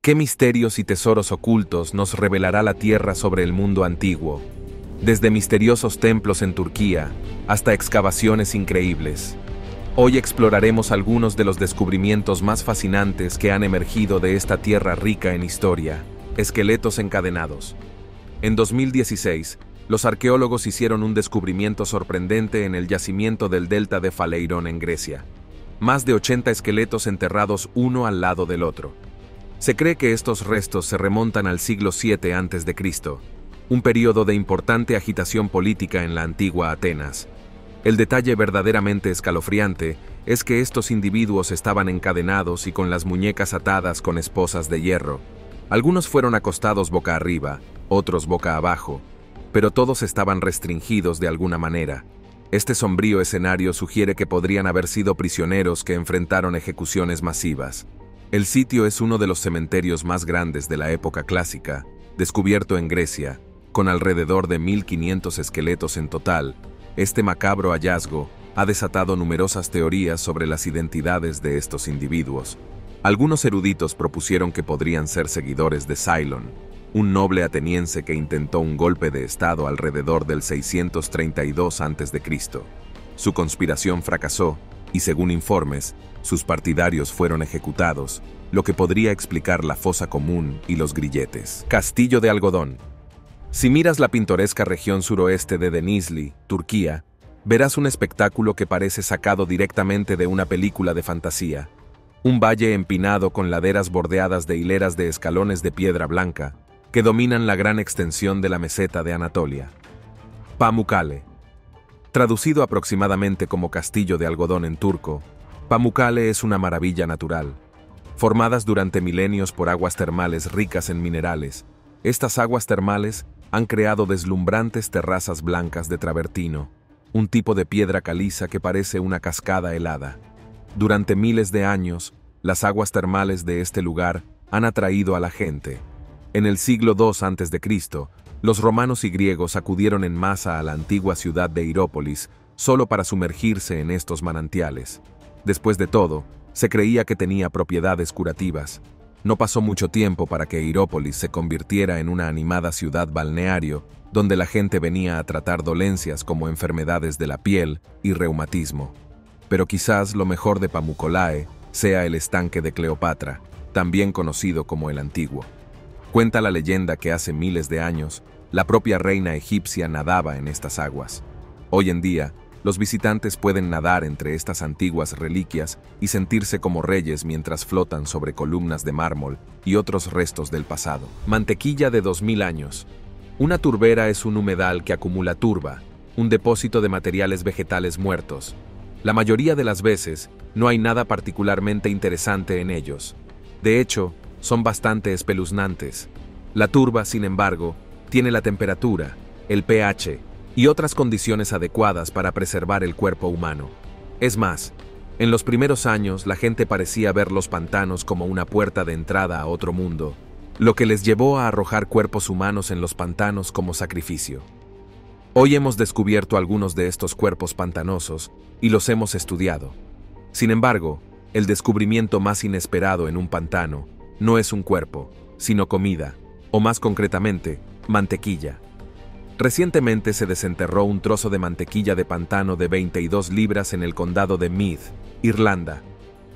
¿Qué misterios y tesoros ocultos nos revelará la Tierra sobre el mundo antiguo? Desde misteriosos templos en Turquía hasta excavaciones increíbles. Hoy exploraremos algunos de los descubrimientos más fascinantes que han emergido de esta tierra rica en historia. Esqueletos encadenados. En 2016, los arqueólogos hicieron un descubrimiento sorprendente en el yacimiento del delta de Faleirón en Grecia. Más de 80 esqueletos enterrados uno al lado del otro. Se cree que estos restos se remontan al siglo VII a.C., un período de importante agitación política en la antigua Atenas. El detalle verdaderamente escalofriante es que estos individuos estaban encadenados y con las muñecas atadas con esposas de hierro. Algunos fueron acostados boca arriba, otros boca abajo, pero todos estaban restringidos de alguna manera. Este sombrío escenario sugiere que podrían haber sido prisioneros que enfrentaron ejecuciones masivas. El sitio es uno de los cementerios más grandes de la época clásica, descubierto en Grecia, con alrededor de 1500 esqueletos en total. Este macabro hallazgo ha desatado numerosas teorías sobre las identidades de estos individuos. Algunos eruditos propusieron que podrían ser seguidores de Cylon, un noble ateniense que intentó un golpe de estado alrededor del 632 a.C. Su conspiración fracasó y, según informes, sus partidarios fueron ejecutados, lo que podría explicar la fosa común y los grilletes. Castillo de algodón. Si miras la pintoresca región suroeste de Denizli, Turquía, verás un espectáculo que parece sacado directamente de una película de fantasía. Un valle empinado con laderas bordeadas de hileras de escalones de piedra blanca que dominan la gran extensión de la meseta de Anatolia. Pamukkale. Traducido aproximadamente como castillo de algodón en turco, Pamukkale es una maravilla natural. Formadas durante milenios por aguas termales ricas en minerales, estas aguas termales han creado deslumbrantes terrazas blancas de travertino, un tipo de piedra caliza que parece una cascada helada. Durante miles de años, las aguas termales de este lugar han atraído a la gente. En el siglo II a.C., los romanos y griegos acudieron en masa a la antigua ciudad de Hierápolis solo para sumergirse en estos manantiales. Después de todo, se creía que tenía propiedades curativas. No pasó mucho tiempo para que Hierápolis se convirtiera en una animada ciudad balneario, donde la gente venía a tratar dolencias como enfermedades de la piel y reumatismo. Pero quizás lo mejor de Pamukkale sea el estanque de Cleopatra, también conocido como el Antiguo. Cuenta la leyenda que hace miles de años, la propia reina egipcia nadaba en estas aguas. Hoy en día, los visitantes pueden nadar entre estas antiguas reliquias y sentirse como reyes mientras flotan sobre columnas de mármol y otros restos del pasado. Mantequilla de 2000 años. Una turbera es un humedal que acumula turba, un depósito de materiales vegetales muertos. La mayoría de las veces, no hay nada particularmente interesante en ellos. De hecho, son bastante espeluznantes. La turba, sin embargo, tiene la temperatura, el pH y otras condiciones adecuadas para preservar el cuerpo humano. Es más, en los primeros años la gente parecía ver los pantanos como una puerta de entrada a otro mundo, lo que les llevó a arrojar cuerpos humanos en los pantanos como sacrificio. Hoy hemos descubierto algunos de estos cuerpos pantanosos y los hemos estudiado. Sin embargo, el descubrimiento más inesperado en un pantano no es un cuerpo, sino comida, o más concretamente, mantequilla. Recientemente se desenterró un trozo de mantequilla de pantano de 22 libras en el condado de Meath, Irlanda.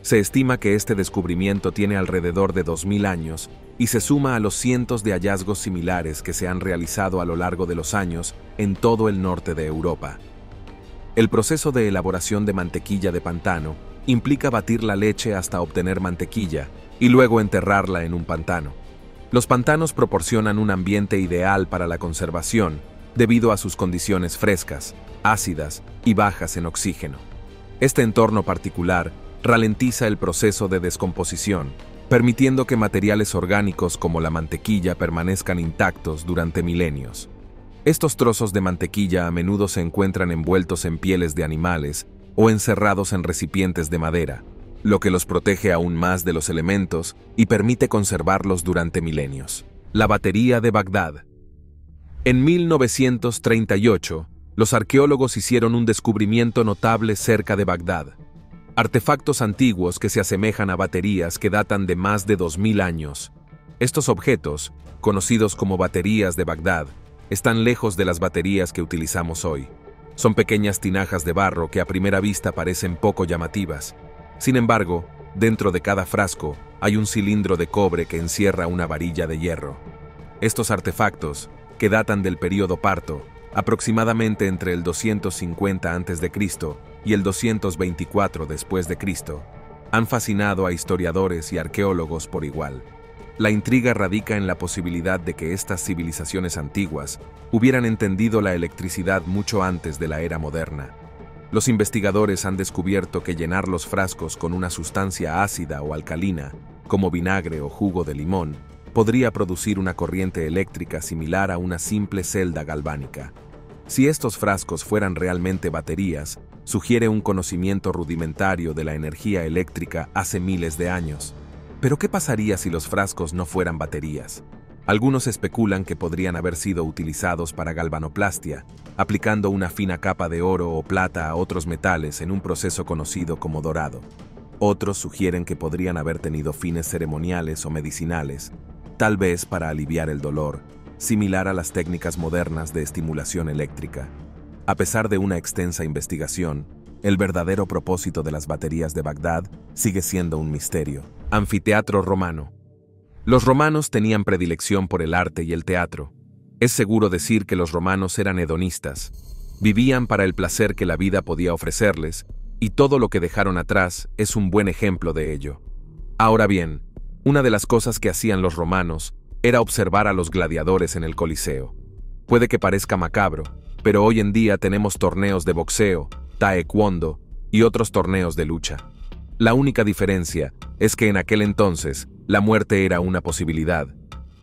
Se estima que este descubrimiento tiene alrededor de 2000 años y se suma a los cientos de hallazgos similares que se han realizado a lo largo de los años en todo el norte de Europa. El proceso de elaboración de mantequilla de pantano implica batir la leche hasta obtener mantequilla y luego enterrarla en un pantano. Los pantanos proporcionan un ambiente ideal para la conservación debido a sus condiciones frescas, ácidas y bajas en oxígeno. Este entorno particular ralentiza el proceso de descomposición, permitiendo que materiales orgánicos como la mantequilla permanezcan intactos durante milenios. Estos trozos de mantequilla a menudo se encuentran envueltos en pieles de animales o encerrados en recipientes de madera, lo que los protege aún más de los elementos y permite conservarlos durante milenios. La batería de Bagdad. En 1938, los arqueólogos hicieron un descubrimiento notable cerca de Bagdad. Artefactos antiguos que se asemejan a baterías que datan de más de 2000 años. Estos objetos, conocidos como baterías de Bagdad, están lejos de las baterías que utilizamos hoy. Son pequeñas tinajas de barro que a primera vista parecen poco llamativas. Sin embargo, dentro de cada frasco hay un cilindro de cobre que encierra una varilla de hierro. Estos artefactos, que datan del período Parto, aproximadamente entre el 250 a.C. y el 224 después de Cristo, han fascinado a historiadores y arqueólogos por igual. La intriga radica en la posibilidad de que estas civilizaciones antiguas hubieran entendido la electricidad mucho antes de la era moderna. Los investigadores han descubierto que llenar los frascos con una sustancia ácida o alcalina, como vinagre o jugo de limón, podría producir una corriente eléctrica similar a una simple celda galvánica. Si estos frascos fueran realmente baterías, sugiere un conocimiento rudimentario de la energía eléctrica hace miles de años. Pero ¿qué pasaría si los frascos no fueran baterías? Algunos especulan que podrían haber sido utilizados para galvanoplastia, aplicando una fina capa de oro o plata a otros metales en un proceso conocido como dorado. Otros sugieren que podrían haber tenido fines ceremoniales o medicinales, tal vez para aliviar el dolor, similar a las técnicas modernas de estimulación eléctrica. A pesar de una extensa investigación, el verdadero propósito de las baterías de Bagdad sigue siendo un misterio. Anfiteatro romano. Los romanos tenían predilección por el arte y el teatro. Es seguro decir que los romanos eran hedonistas. Vivían para el placer que la vida podía ofrecerles, y todo lo que dejaron atrás es un buen ejemplo de ello. Ahora bien, una de las cosas que hacían los romanos era observar a los gladiadores en el Coliseo. Puede que parezca macabro, pero hoy en día tenemos torneos de boxeo, taekwondo y otros torneos de lucha. La única diferencia es que en aquel entonces la muerte era una posibilidad.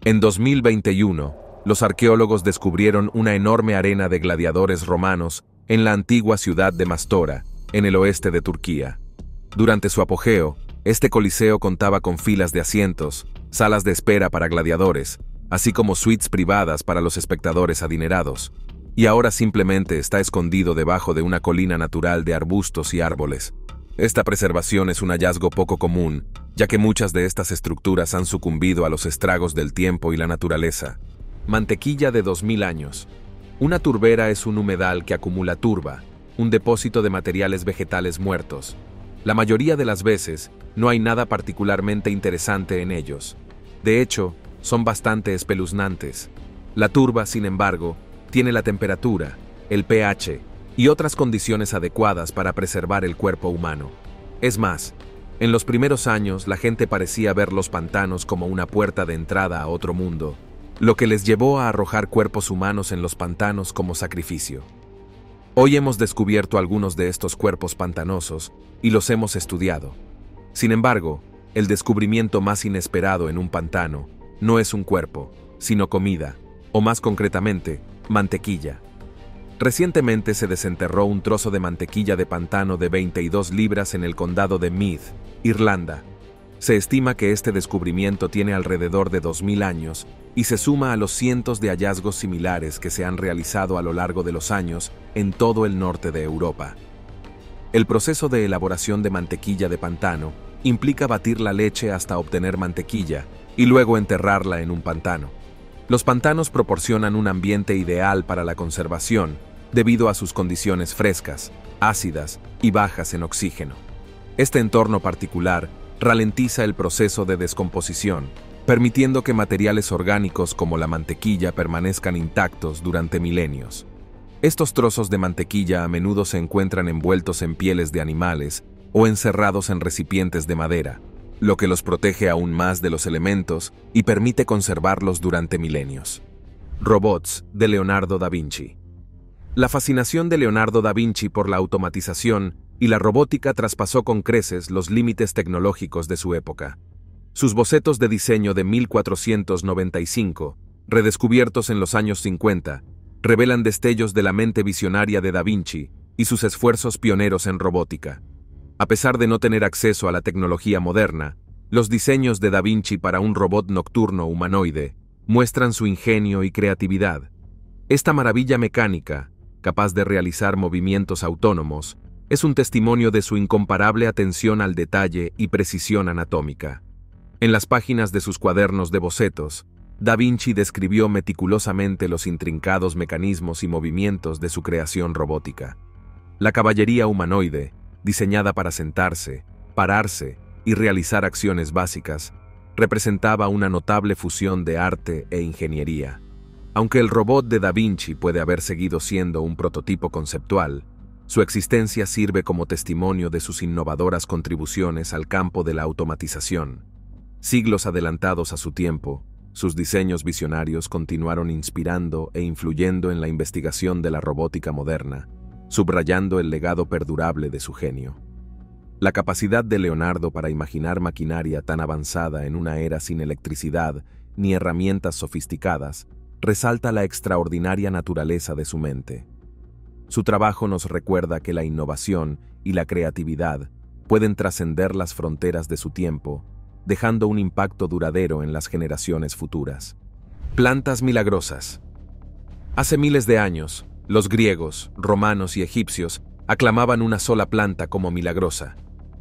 En 2021, los arqueólogos descubrieron una enorme arena de gladiadores romanos en la antigua ciudad de Mastora, en el oeste de Turquía. Durante su apogeo, este coliseo contaba con filas de asientos, salas de espera para gladiadores, así como suites privadas para los espectadores adinerados. Y ahora simplemente está escondido debajo de una colina natural de arbustos y árboles. Esta preservación es un hallazgo poco común, ya que muchas de estas estructuras han sucumbido a los estragos del tiempo y la naturaleza. Mantequilla de 2000 años. Una turbera es un humedal que acumula turba, un depósito de materiales vegetales muertos. La mayoría de las veces, no hay nada particularmente interesante en ellos. De hecho, son bastante espeluznantes. La turba, sin embargo, tiene la temperatura, el pH y otras condiciones adecuadas para preservar el cuerpo humano. Es más, en los primeros años la gente parecía ver los pantanos como una puerta de entrada a otro mundo, lo que les llevó a arrojar cuerpos humanos en los pantanos como sacrificio. Hoy hemos descubierto algunos de estos cuerpos pantanosos y los hemos estudiado. Sin embargo, el descubrimiento más inesperado en un pantano no es un cuerpo, sino comida, o más concretamente, mantequilla. Recientemente se desenterró un trozo de mantequilla de pantano de 22 libras en el condado de Meath, Irlanda. Se estima que este descubrimiento tiene alrededor de 2000 años y se suma a los cientos de hallazgos similares que se han realizado a lo largo de los años en todo el norte de Europa. El proceso de elaboración de mantequilla de pantano implica batir la leche hasta obtener mantequilla y luego enterrarla en un pantano. Los pantanos proporcionan un ambiente ideal para la conservación debido a sus condiciones frescas, ácidas y bajas en oxígeno. Este entorno particular ralentiza el proceso de descomposición, permitiendo que materiales orgánicos como la mantequilla permanezcan intactos durante milenios. Estos trozos de mantequilla a menudo se encuentran envueltos en pieles de animales o encerrados en recipientes de madera, lo que los protege aún más de los elementos y permite conservarlos durante milenios. Robots de Leonardo da Vinci. La fascinación de Leonardo da Vinci por la automatización y la robótica traspasó con creces los límites tecnológicos de su época. Sus bocetos de diseño de 1495, redescubiertos en los años 50, revelan destellos de la mente visionaria de da Vinci y sus esfuerzos pioneros en robótica. A pesar de no tener acceso a la tecnología moderna, los diseños de da Vinci para un robot nocturno humanoide muestran su ingenio y creatividad. Esta maravilla mecánica, capaz de realizar movimientos autónomos, es un testimonio de su incomparable atención al detalle y precisión anatómica. En las páginas de sus cuadernos de bocetos, Da Vinci describió meticulosamente los intrincados mecanismos y movimientos de su creación robótica. La caballería humanoide, diseñada para sentarse, pararse y realizar acciones básicas, representaba una notable fusión de arte e ingeniería. Aunque el robot de Da Vinci puede haber seguido siendo un prototipo conceptual, su existencia sirve como testimonio de sus innovadoras contribuciones al campo de la automatización. Siglos adelantados a su tiempo, sus diseños visionarios continuaron inspirando e influyendo en la investigación de la robótica moderna, subrayando el legado perdurable de su genio. La capacidad de Leonardo para imaginar maquinaria tan avanzada en una era sin electricidad ni herramientas sofisticadas resalta la extraordinaria naturaleza de su mente. Su trabajo nos recuerda que la innovación y la creatividad pueden trascender las fronteras de su tiempo, dejando un impacto duradero en las generaciones futuras. Plantas milagrosas. Hace miles de años, los griegos, romanos y egipcios aclamaban una sola planta como milagrosa.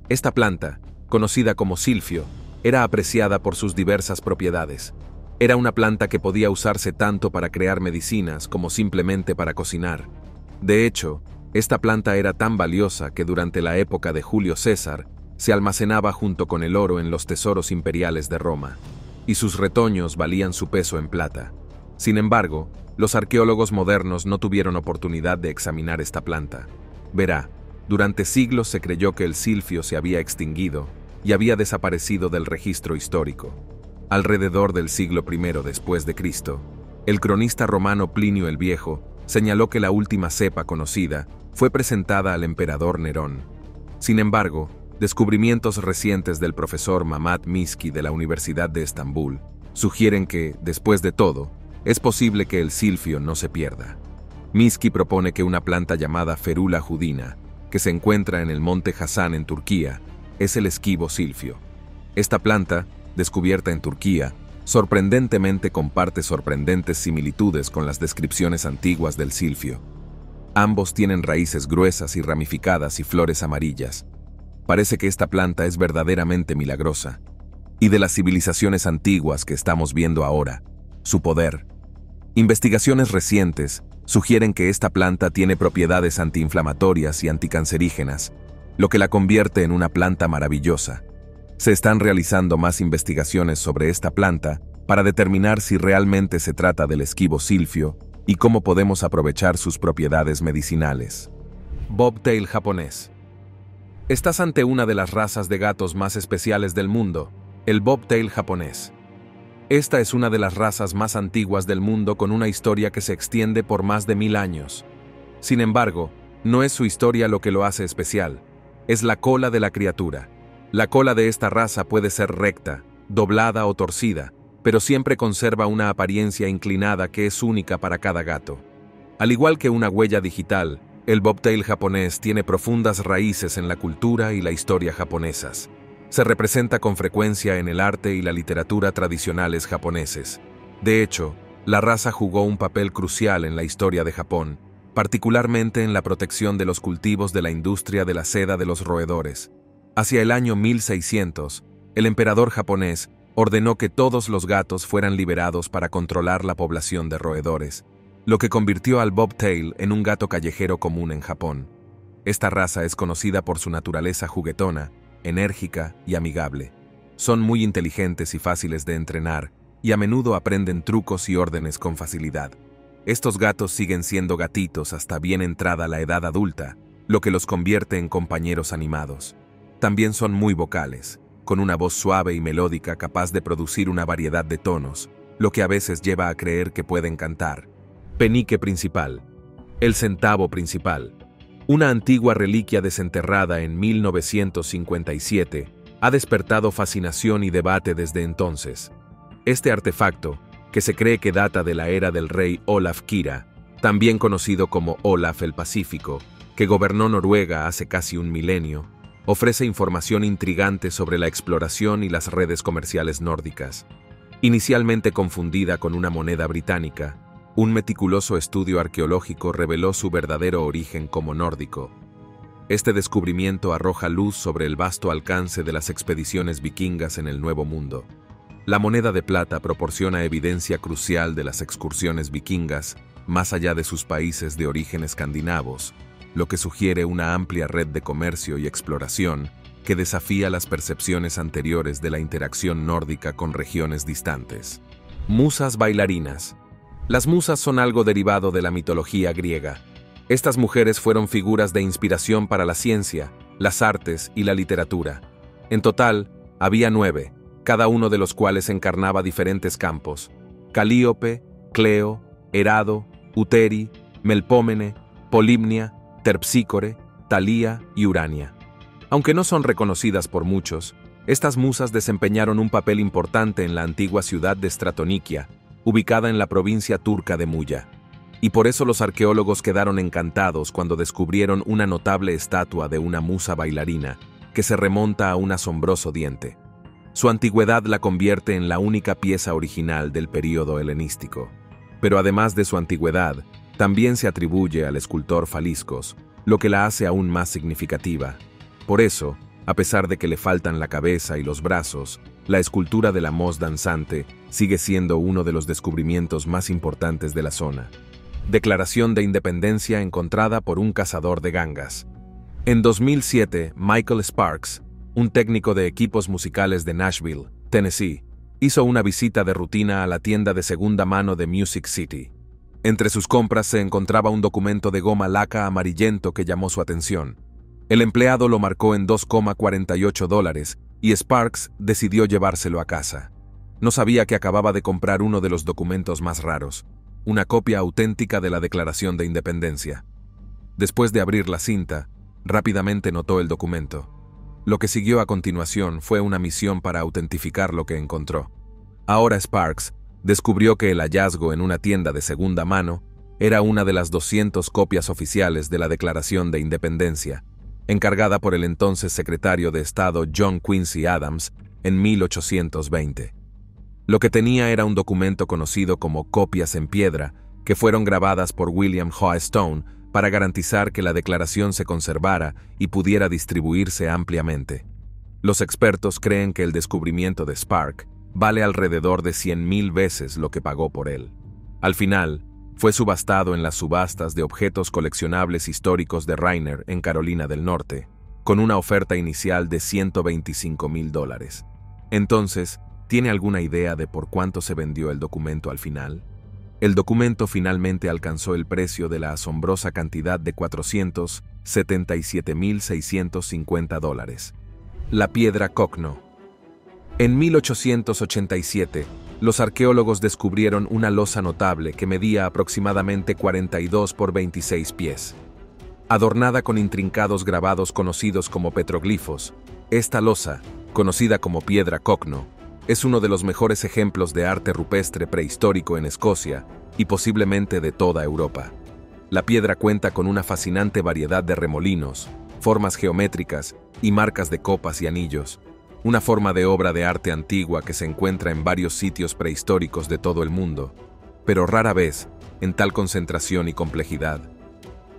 Esta planta, conocida como silfio, era apreciada por sus diversas propiedades. Era una planta que podía usarse tanto para crear medicinas como simplemente para cocinar. De hecho, esta planta era tan valiosa que durante la época de Julio César se almacenaba junto con el oro en los tesoros imperiales de Roma, y sus retoños valían su peso en plata. Sin embargo, los arqueólogos modernos no tuvieron oportunidad de examinar esta planta. Verá, durante siglos se creyó que el silfio se había extinguido y había desaparecido del registro histórico. Alrededor del siglo I después de Cristo, el cronista romano Plinio el Viejo señaló que la última cepa conocida fue presentada al emperador Nerón. Sin embargo, descubrimientos recientes del profesor Mehmet Miski de la Universidad de Estambul sugieren que, después de todo, es posible que el silfio no se pierda. Miski propone que una planta llamada Ferula judina, que se encuentra en el monte Hasan en Turquía, es el esquivo silfio. Esta planta, descubierta en Turquía, sorprendentemente comparte sorprendentes similitudes con las descripciones antiguas del silfio. Ambos tienen raíces gruesas y ramificadas y flores amarillas. Parece que esta planta es verdaderamente milagrosa. Y de las civilizaciones antiguas que estamos viendo ahora, su poder. Investigaciones recientes sugieren que esta planta tiene propiedades antiinflamatorias y anticancerígenas, lo que la convierte en una planta maravillosa. Se están realizando más investigaciones sobre esta planta para determinar si realmente se trata del esquivo silfio y cómo podemos aprovechar sus propiedades medicinales. Bobtail japonés. Estás ante una de las razas de gatos más especiales del mundo, el Bobtail japonés. Esta es una de las razas más antiguas del mundo con una historia que se extiende por más de 1000 años. Sin embargo, no es su historia lo que lo hace especial, es la cola de la criatura. La cola de esta raza puede ser recta, doblada o torcida, pero siempre conserva una apariencia inclinada que es única para cada gato. Al igual que una huella digital, el Bobtail japonés tiene profundas raíces en la cultura y la historia japonesas. Se representa con frecuencia en el arte y la literatura tradicionales japoneses. De hecho, la raza jugó un papel crucial en la historia de Japón, particularmente en la protección de los cultivos de la industria de la seda de los roedores. Hacia el año 1600, el emperador japonés ordenó que todos los gatos fueran liberados para controlar la población de roedores, lo que convirtió al Bobtail en un gato callejero común en Japón. Esta raza es conocida por su naturaleza juguetona, enérgica y amigable. Son muy inteligentes y fáciles de entrenar, y a menudo aprenden trucos y órdenes con facilidad. Estos gatos siguen siendo gatitos hasta bien entrada la edad adulta, lo que los convierte en compañeros animados. También son muy vocales, con una voz suave y melódica capaz de producir una variedad de tonos, lo que a veces lleva a creer que pueden cantar. Penique principal. El centavo principal. Una antigua reliquia desenterrada en 1957 ha despertado fascinación y debate desde entonces. Este artefacto, que se cree que data de la era del rey Olaf Kira, también conocido como Olaf el Pacífico, que gobernó Noruega hace casi un milenio, ofrece información intrigante sobre la exploración y las redes comerciales nórdicas. Inicialmente confundida con una moneda británica, un meticuloso estudio arqueológico reveló su verdadero origen como nórdico. Este descubrimiento arroja luz sobre el vasto alcance de las expediciones vikingas en el Nuevo Mundo. La moneda de plata proporciona evidencia crucial de las excursiones vikingas más allá de sus países de origen escandinavos, lo que sugiere una amplia red de comercio y exploración que desafía las percepciones anteriores de la interacción nórdica con regiones distantes. Musas bailarinas. Las musas son algo derivado de la mitología griega. Estas mujeres fueron figuras de inspiración para la ciencia, las artes y la literatura. En total, había 9, cada uno de los cuales encarnaba diferentes campos: Calíope, Cleo, Herado, Uteri, Melpómene, Polimnia, Terpsícore, Talía y Urania. Aunque no son reconocidas por muchos, estas musas desempeñaron un papel importante en la antigua ciudad de Stratonikia, ubicada en la provincia turca de Muya. Y por eso los arqueólogos quedaron encantados cuando descubrieron una notable estatua de una musa bailarina que se remonta a un asombroso diente. Su antigüedad la convierte en la única pieza original del período helenístico. Pero además de su antigüedad, también se atribuye al escultor Faliscos, lo que la hace aún más significativa. Por eso, a pesar de que le faltan la cabeza y los brazos, la escultura de la Mos danzante sigue siendo uno de los descubrimientos más importantes de la zona. Declaración de independencia encontrada por un cazador de gangas. En 2007, Michael Sparks, un técnico de equipos musicales de Nashville, Tennessee, hizo una visita de rutina a la tienda de segunda mano de Music City. Entre sus compras se encontraba un documento de goma laca amarillento que llamó su atención. El empleado lo marcó en $2,48 y Sparks decidió llevárselo a casa. No sabía que acababa de comprar uno de los documentos más raros, una copia auténtica de la Declaración de Independencia. Después de abrir la cinta, rápidamente notó el documento. Lo que siguió a continuación fue una misión para autentificar lo que encontró. Ahora Sparks descubrió que el hallazgo en una tienda de segunda mano era una de las 200 copias oficiales de la Declaración de Independencia, encargada por el entonces secretario de Estado John Quincy Adams en 1820. Lo que tenía era un documento conocido como copias en piedra, que fueron grabadas por William H. Stone para garantizar que la declaración se conservara y pudiera distribuirse ampliamente. Los expertos creen que el descubrimiento de Spark vale alrededor de 100,000 veces lo que pagó por él. Al final, fue subastado en las subastas de objetos coleccionables históricos de Rainer en Carolina del Norte, con una oferta inicial de $125,000. Entonces, ¿tiene alguna idea de por cuánto se vendió el documento al final? El documento finalmente alcanzó el precio de la asombrosa cantidad de $477,650. La piedra Cocno. En 1887, los arqueólogos descubrieron una losa notable que medía aproximadamente 42 por 26 pies. Adornada con intrincados grabados conocidos como petroglifos, esta losa, conocida como piedra Cocno, es uno de los mejores ejemplos de arte rupestre prehistórico en Escocia y posiblemente de toda Europa. La piedra cuenta con una fascinante variedad de remolinos, formas geométricas y marcas de copas y anillos, una forma de obra de arte antigua que se encuentra en varios sitios prehistóricos de todo el mundo, pero rara vez en tal concentración y complejidad.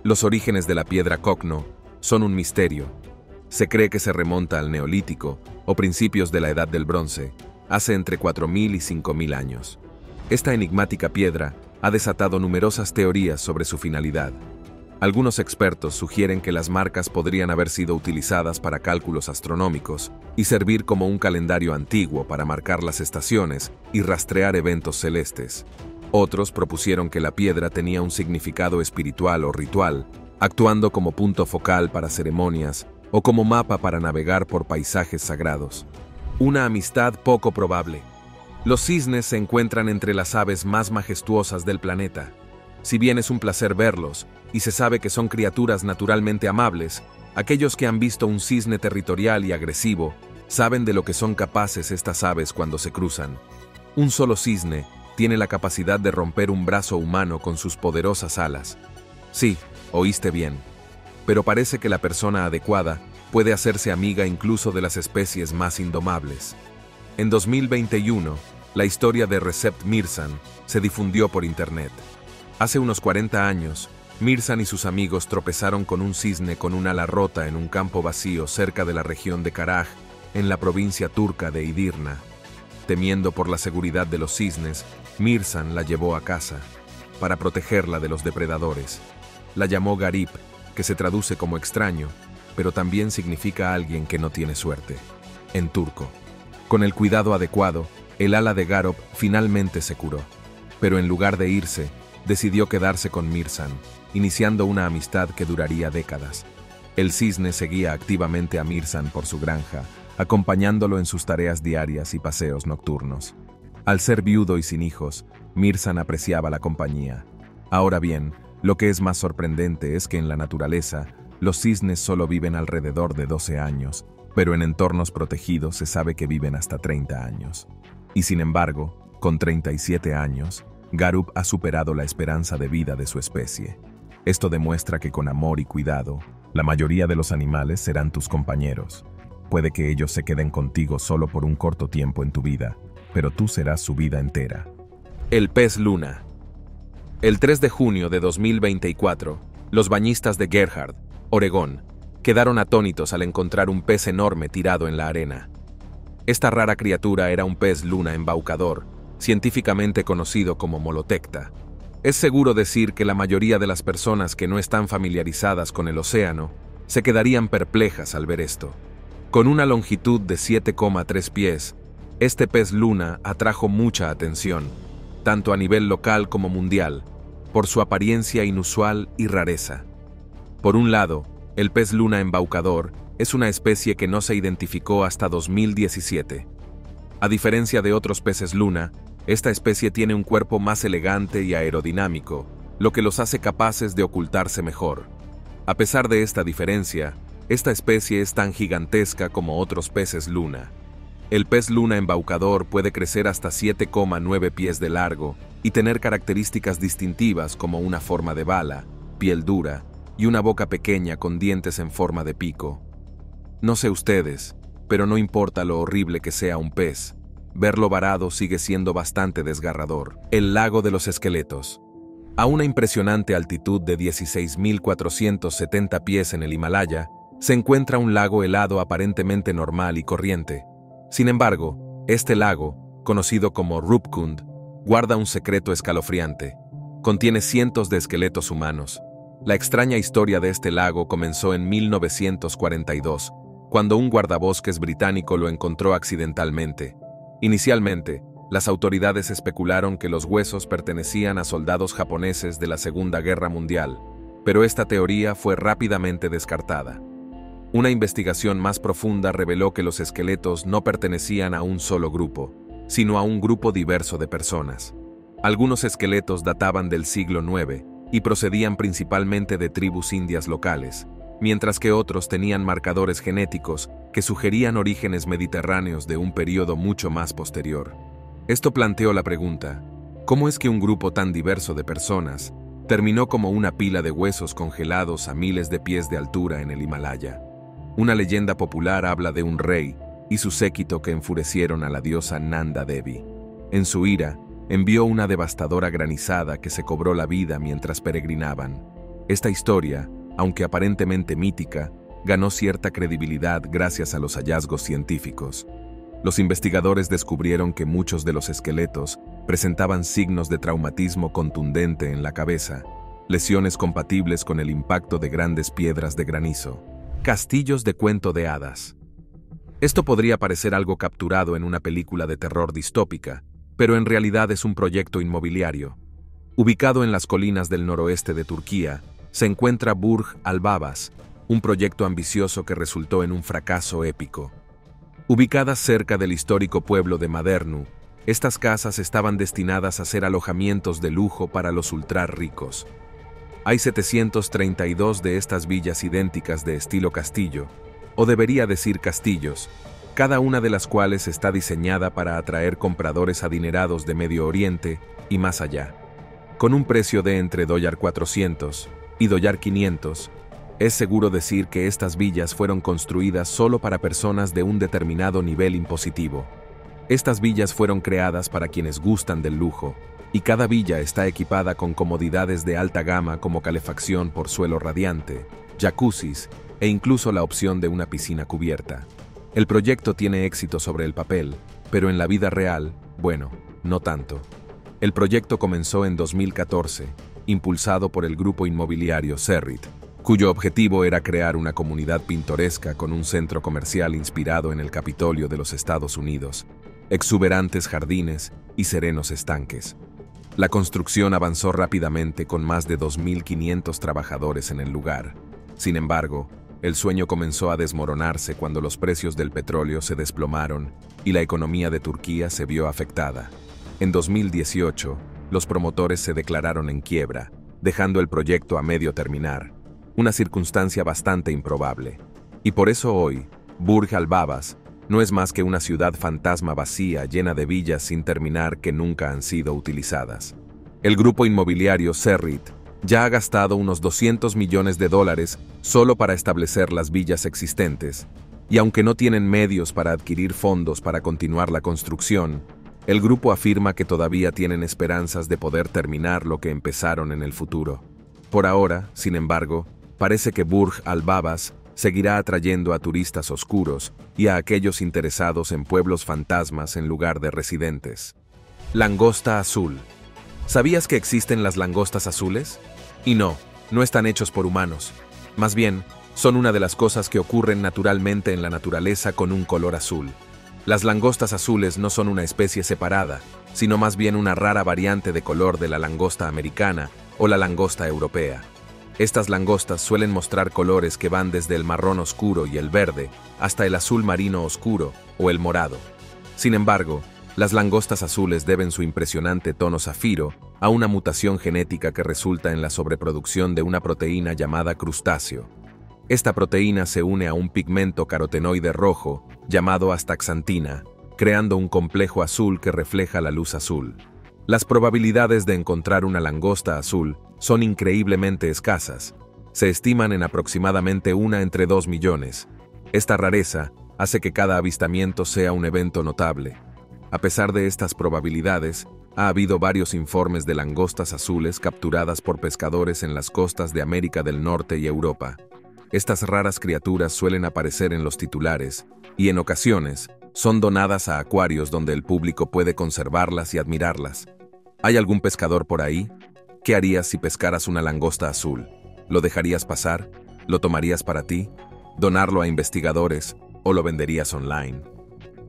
Los orígenes de la piedra Cocno son un misterio. Se cree que se remonta al Neolítico o principios de la Edad del Bronce, hace entre 4,000 y 5,000 años. Esta enigmática piedra ha desatado numerosas teorías sobre su finalidad. Algunos expertos sugieren que las marcas podrían haber sido utilizadas para cálculos astronómicos y servir como un calendario antiguo para marcar las estaciones y rastrear eventos celestes. Otros propusieron que la piedra tenía un significado espiritual o ritual, actuando como punto focal para ceremonias o como mapa para navegar por paisajes sagrados. Una amistad poco probable. Los cisnes se encuentran entre las aves más majestuosas del planeta. Si bien es un placer verlos, y se sabe que son criaturas naturalmente amables, aquellos que han visto un cisne territorial y agresivo saben de lo que son capaces estas aves cuando se cruzan. Un solo cisne tiene la capacidad de romper un brazo humano con sus poderosas alas. Sí, oíste bien. Pero parece que la persona adecuada puede hacerse amiga incluso de las especies más indomables. En 2021, la historia de Recep Mirsan se difundió por internet. Hace unos 40 años, Mirsan y sus amigos tropezaron con un cisne con un ala rota en un campo vacío cerca de la región de Karaj, en la provincia turca de Edirne. Temiendo por la seguridad de los cisnes, Mirsan la llevó a casa, para protegerla de los depredadores. La llamó Garip, que se traduce como extraño, pero también significa alguien que no tiene suerte, en turco. Con el cuidado adecuado, el ala de Garop finalmente se curó, pero en lugar de irse, decidió quedarse con Mirsan, iniciando una amistad que duraría décadas. El cisne seguía activamente a Mirsan por su granja, acompañándolo en sus tareas diarias y paseos nocturnos. Al ser viudo y sin hijos, Mirsan apreciaba la compañía. Ahora bien, lo que es más sorprendente es que en la naturaleza, los cisnes solo viven alrededor de 12 años, pero en entornos protegidos se sabe que viven hasta 30 años. Y sin embargo, con 37 años, Garup ha superado la esperanza de vida de su especie. Esto demuestra que con amor y cuidado, la mayoría de los animales serán tus compañeros. Puede que ellos se queden contigo solo por un corto tiempo en tu vida, pero tú serás su vida entera. El pez luna. El 3 de junio de 2024, los bañistas de Gerhard, Oregón, quedaron atónitos al encontrar un pez enorme tirado en la arena. Esta rara criatura era un pez luna embaucador, científicamente conocido como molotecta. Es seguro decir que la mayoría de las personas que no están familiarizadas con el océano se quedarían perplejas al ver esto. Con una longitud de 7,3 pies, este pez luna atrajo mucha atención, tanto a nivel local como mundial, por su apariencia inusual y rareza. Por un lado, el pez luna embaucador es una especie que no se identificó hasta 2017. A diferencia de otros peces luna, esta especie tiene un cuerpo más elegante y aerodinámico, lo que los hace capaces de ocultarse mejor. A pesar de esta diferencia, esta especie es tan gigantesca como otros peces luna. El pez luna embaucador puede crecer hasta 7,9 pies de largo y tener características distintivas como una forma de bala, piel dura y una boca pequeña con dientes en forma de pico. No sé ustedes, pero no importa lo horrible que sea un pez, verlo varado sigue siendo bastante desgarrador. El lago de los esqueletos. A una impresionante altitud de 16.470 pies en el Himalaya, se encuentra un lago helado aparentemente normal y corriente. Sin embargo, este lago, conocido como Rupkund, guarda un secreto escalofriante. Contiene cientos de esqueletos humanos. La extraña historia de este lago comenzó en 1942, cuando un guardabosques británico lo encontró accidentalmente. Inicialmente, las autoridades especularon que los huesos pertenecían a soldados japoneses de la Segunda Guerra Mundial, pero esta teoría fue rápidamente descartada. Una investigación más profunda reveló que los esqueletos no pertenecían a un solo grupo, sino a un grupo diverso de personas. Algunos esqueletos databan del siglo IX y procedían principalmente de tribus indias locales, mientras que otros tenían marcadores genéticos que sugerían orígenes mediterráneos de un periodo mucho más posterior. Esto planteó la pregunta: ¿cómo es que un grupo tan diverso de personas terminó como una pila de huesos congelados a miles de pies de altura en el Himalaya? Una leyenda popular habla de un rey y su séquito que enfurecieron a la diosa Nanda Devi. En su ira, envió una devastadora granizada que se cobró la vida mientras peregrinaban. Esta historia, aunque aparentemente mítica, ganó cierta credibilidad gracias a los hallazgos científicos. Los investigadores descubrieron que muchos de los esqueletos presentaban signos de traumatismo contundente en la cabeza, lesiones compatibles con el impacto de grandes piedras de granizo. Castillos de cuento de hadas. Esto podría parecer algo capturado en una película de terror distópica, pero en realidad es un proyecto inmobiliario. Ubicado en las colinas del noroeste de Turquía, se encuentra Burj al-Babas, un proyecto ambicioso que resultó en un fracaso épico. Ubicadas cerca del histórico pueblo de Madernu, estas casas estaban destinadas a ser alojamientos de lujo para los ultra ricos. Hay 732 de estas villas idénticas de estilo castillo, o debería decir castillos, cada una de las cuales está diseñada para atraer compradores adinerados de Medio Oriente y más allá. Con un precio de entre $400 y $500, es seguro decir que estas villas fueron construidas solo para personas de un determinado nivel impositivo. Estas villas fueron creadas para quienes gustan del lujo, y cada villa está equipada con comodidades de alta gama como calefacción por suelo radiante, jacuzzis e incluso la opción de una piscina cubierta. El proyecto tiene éxito sobre el papel, pero en la vida real, bueno, no tanto. El proyecto comenzó en 2014, impulsado por el grupo inmobiliario Cerrit, cuyo objetivo era crear una comunidad pintoresca con un centro comercial inspirado en el Capitolio de los Estados Unidos, exuberantes jardines y serenos estanques. La construcción avanzó rápidamente con más de 2.500 trabajadores en el lugar. Sin embargo, el sueño comenzó a desmoronarse cuando los precios del petróleo se desplomaron y la economía de Turquía se vio afectada. En 2018, los promotores se declararon en quiebra, dejando el proyecto a medio terminar, una circunstancia bastante improbable. Y por eso hoy, Burj Al Babas no es más que una ciudad fantasma vacía llena de villas sin terminar que nunca han sido utilizadas. El grupo inmobiliario Cerrit ya ha gastado unos $200 millones solo para establecer las villas existentes, y aunque no tienen medios para adquirir fondos para continuar la construcción, el grupo afirma que todavía tienen esperanzas de poder terminar lo que empezaron en el futuro. Por ahora, sin embargo, parece que Burj Al Babas seguirá atrayendo a turistas oscuros y a aquellos interesados en pueblos fantasmas en lugar de residentes. Langosta azul. ¿Sabías que existen las langostas azules? Y no están hechos por humanos. Más bien, son una de las cosas que ocurren naturalmente en la naturaleza con un color azul. Las langostas azules no son una especie separada, sino más bien una rara variante de color de la langosta americana o la langosta europea. Estas langostas suelen mostrar colores que van desde el marrón oscuro y el verde hasta el azul marino oscuro o el morado. Sin embargo, las langostas azules deben su impresionante tono zafiro a una mutación genética que resulta en la sobreproducción de una proteína llamada crustáceo. Esta proteína se une a un pigmento carotenoide rojo llamado astaxantina, creando un complejo azul que refleja la luz azul. Las probabilidades de encontrar una langosta azul son increíblemente escasas. Se estiman en aproximadamente 1 entre 2 millones. Esta rareza hace que cada avistamiento sea un evento notable. A pesar de estas probabilidades, ha habido varios informes de langostas azules capturadas por pescadores en las costas de América del Norte y Europa. Estas raras criaturas suelen aparecer en los titulares y, en ocasiones, son donadas a acuarios donde el público puede conservarlas y admirarlas. ¿Hay algún pescador por ahí? ¿Qué harías si pescaras una langosta azul? ¿Lo dejarías pasar? ¿Lo tomarías para ti? ¿Donarlo a investigadores o lo venderías online?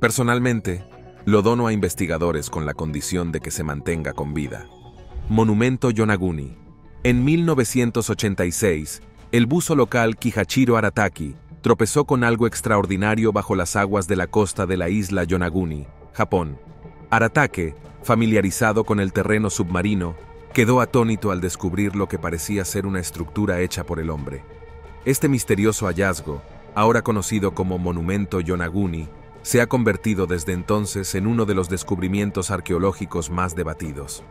Personalmente, lo dono a investigadores con la condición de que se mantenga con vida. Monumento Yonaguni. En 1986, el buzo local Kihachiro Arataki tropezó con algo extraordinario bajo las aguas de la costa de la isla Yonaguni, Japón. Aratake, familiarizado con el terreno submarino, quedó atónito al descubrir lo que parecía ser una estructura hecha por el hombre. Este misterioso hallazgo, ahora conocido como Monumento Yonaguni, se ha convertido desde entonces en uno de los descubrimientos arqueológicos más debatidos.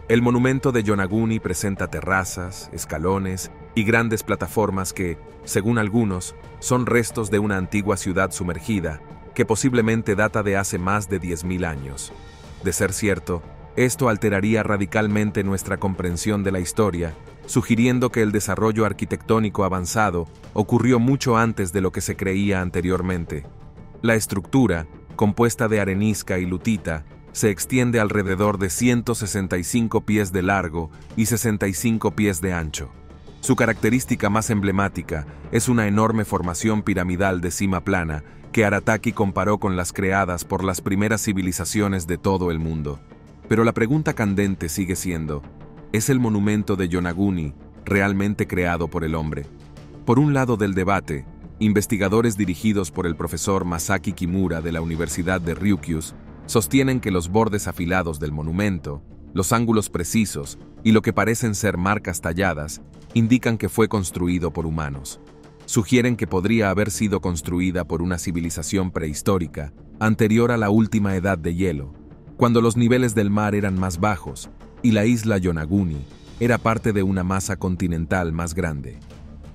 El monumento de Yonaguni presenta terrazas, escalones y grandes plataformas que, según algunos, son restos de una antigua ciudad sumergida que posiblemente data de hace más de 10.000 años. De ser cierto, esto alteraría radicalmente nuestra comprensión de la historia, sugiriendo que el desarrollo arquitectónico avanzado ocurrió mucho antes de lo que se creía anteriormente. La estructura, compuesta de arenisca y lutita, se extiende alrededor de 165 pies de largo y 65 pies de ancho. Su característica más emblemática es una enorme formación piramidal de cima plana que Arataki comparó con las creadas por las primeras civilizaciones de todo el mundo. Pero la pregunta candente sigue siendo, ¿es el monumento de Yonaguni realmente creado por el hombre? Por un lado del debate, investigadores dirigidos por el profesor Masaki Kimura de la Universidad de Ryukyu sostienen que los bordes afilados del monumento, los ángulos precisos y lo que parecen ser marcas talladas indican que fue construido por humanos. Sugieren que podría haber sido construida por una civilización prehistórica, anterior a la última edad de hielo, cuando los niveles del mar eran más bajos y la isla Yonaguni era parte de una masa continental más grande.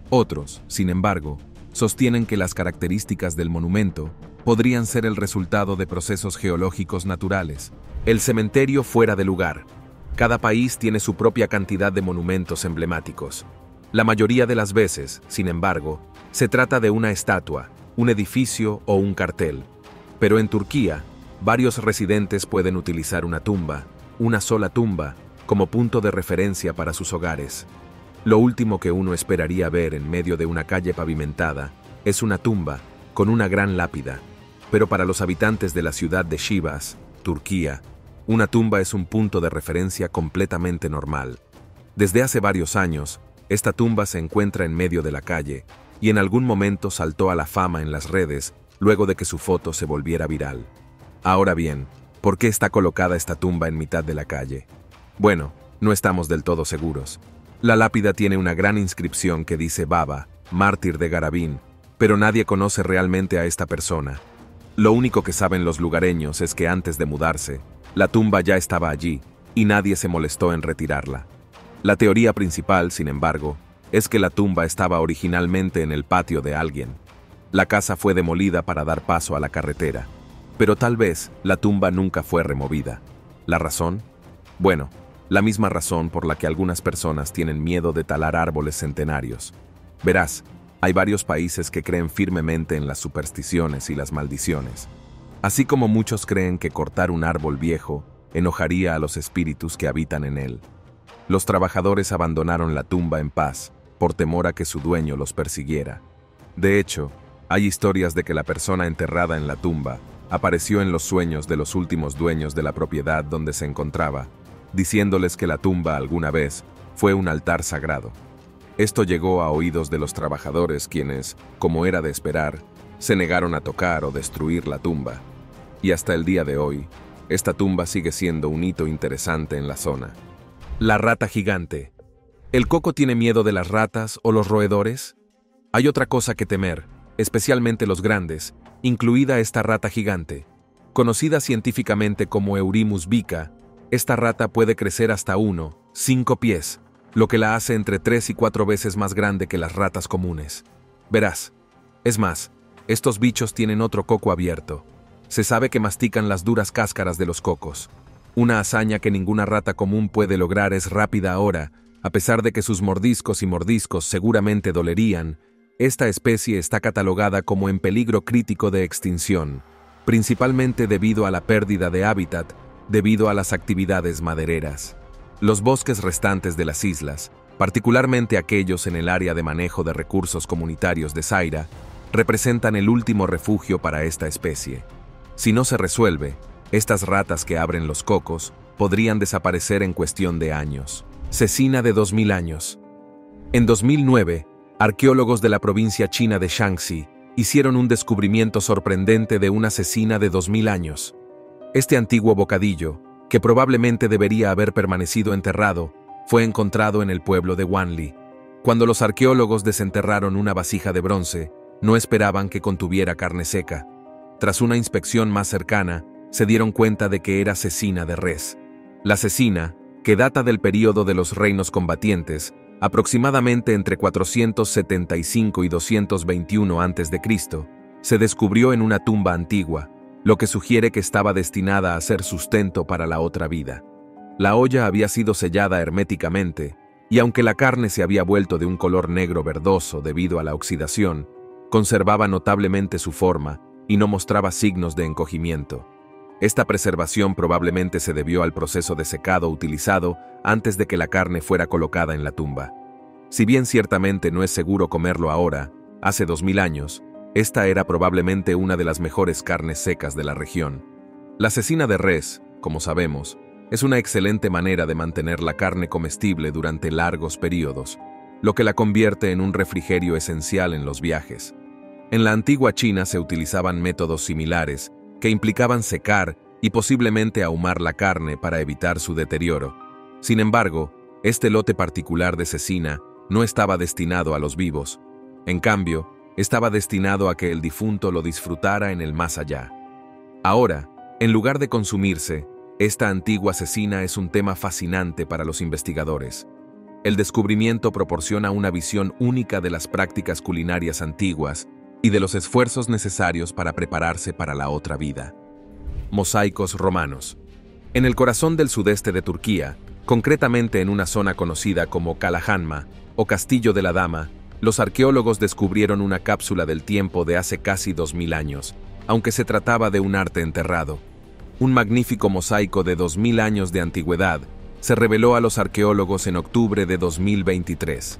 Otros, sin embargo, sostienen que las características del monumento podrían ser el resultado de procesos geológicos naturales. El cementerio fuera de lugar. Cada país tiene su propia cantidad de monumentos emblemáticos. La mayoría de las veces, sin embargo, se trata de una estatua, un edificio o un cartel. Pero en Turquía, varios residentes pueden utilizar una sola tumba, como punto de referencia para sus hogares. Lo último que uno esperaría ver en medio de una calle pavimentada es una tumba con una gran lápida. Pero para los habitantes de la ciudad de Sivas, Turquía, una tumba es un punto de referencia completamente normal. Desde hace varios años, esta tumba se encuentra en medio de la calle y en algún momento saltó a la fama en las redes luego de que su foto se volviera viral. Ahora bien, ¿por qué está colocada esta tumba en mitad de la calle? Bueno, no estamos del todo seguros. La lápida tiene una gran inscripción que dice Baba, mártir de Garabín, pero nadie conoce realmente a esta persona. Lo único que saben los lugareños es que antes de mudarse, la tumba ya estaba allí y nadie se molestó en retirarla. La teoría principal, sin embargo, es que la tumba estaba originalmente en el patio de alguien. La casa fue demolida para dar paso a la carretera, pero tal vez la tumba nunca fue removida. ¿La razón? Bueno, la misma razón por la que algunas personas tienen miedo de talar árboles centenarios. Verás, hay varios países que creen firmemente en las supersticiones y las maldiciones. Así como muchos creen que cortar un árbol viejo enojaría a los espíritus que habitan en él. Los trabajadores abandonaron la tumba en paz, por temor a que su dueño los persiguiera. De hecho, hay historias de que la persona enterrada en la tumba apareció en los sueños de los últimos dueños de la propiedad donde se encontraba, diciéndoles que la tumba alguna vez fue un altar sagrado. Esto llegó a oídos de los trabajadores quienes, como era de esperar, se negaron a tocar o destruir la tumba. Y hasta el día de hoy, esta tumba sigue siendo un hito interesante en la zona. La rata gigante. ¿El coco tiene miedo de las ratas o los roedores? Hay otra cosa que temer, especialmente los grandes, incluida esta rata gigante. Conocida científicamente como Eurymus bica, esta rata puede crecer hasta 1,5 pies, lo que la hace entre 3 y 4 veces más grande que las ratas comunes. Verás, es más, estos bichos tienen otro coco abierto. Se sabe que mastican las duras cáscaras de los cocos. Una hazaña que ninguna rata común puede lograr es rápida ahora, a pesar de que sus mordiscos seguramente dolerían. Esta especie está catalogada como en peligro crítico de extinción, principalmente debido a la pérdida de hábitat, debido a las actividades madereras. Los bosques restantes de las islas, particularmente aquellos en el área de manejo de recursos comunitarios de Zaira, representan el último refugio para esta especie. Si no se resuelve, estas ratas que abren los cocos podrían desaparecer en cuestión de años. Cecina de 2000 años. En 2009, arqueólogos de la provincia china de Shaanxi hicieron un descubrimiento sorprendente de una cecina de 2000 años. Este antiguo bocadillo, que probablemente debería haber permanecido enterrado, fue encontrado en el pueblo de Wanli. Cuando los arqueólogos desenterraron una vasija de bronce, no esperaban que contuviera carne seca. Tras una inspección más cercana, se dieron cuenta de que era cecina de res. La cecina, que data del período de los reinos combatientes, aproximadamente entre 475 y 221 a.C., se descubrió en una tumba antigua, lo que sugiere que estaba destinada a ser sustento para la otra vida. La olla había sido sellada herméticamente, y aunque la carne se había vuelto de un color negro verdoso debido a la oxidación, conservaba notablemente su forma y no mostraba signos de encogimiento. Esta preservación probablemente se debió al proceso de secado utilizado antes de que la carne fuera colocada en la tumba. Si bien ciertamente no es seguro comerlo ahora, hace 2000 años, esta era probablemente una de las mejores carnes secas de la región. La cecina de res, como sabemos, es una excelente manera de mantener la carne comestible durante largos periodos, lo que la convierte en un refrigerio esencial en los viajes. En la antigua China se utilizaban métodos similares que implicaban secar y posiblemente ahumar la carne para evitar su deterioro. Sin embargo, este lote particular de cecina no estaba destinado a los vivos. En cambio, estaba destinado a que el difunto lo disfrutara en el más allá. Ahora, en lugar de consumirse, esta antigua cecina es un tema fascinante para los investigadores. El descubrimiento proporciona una visión única de las prácticas culinarias antiguas y de los esfuerzos necesarios para prepararse para la otra vida. Mosaicos romanos. En el corazón del sudeste de Turquía, Concretamente en una zona conocida como Kalahanma o Castillo de la Dama, los arqueólogos descubrieron una cápsula del tiempo de hace casi 2000 años, aunque se trataba de un arte enterrado. Un magnífico mosaico de 2000 años de antigüedad se reveló a los arqueólogos en octubre de 2023.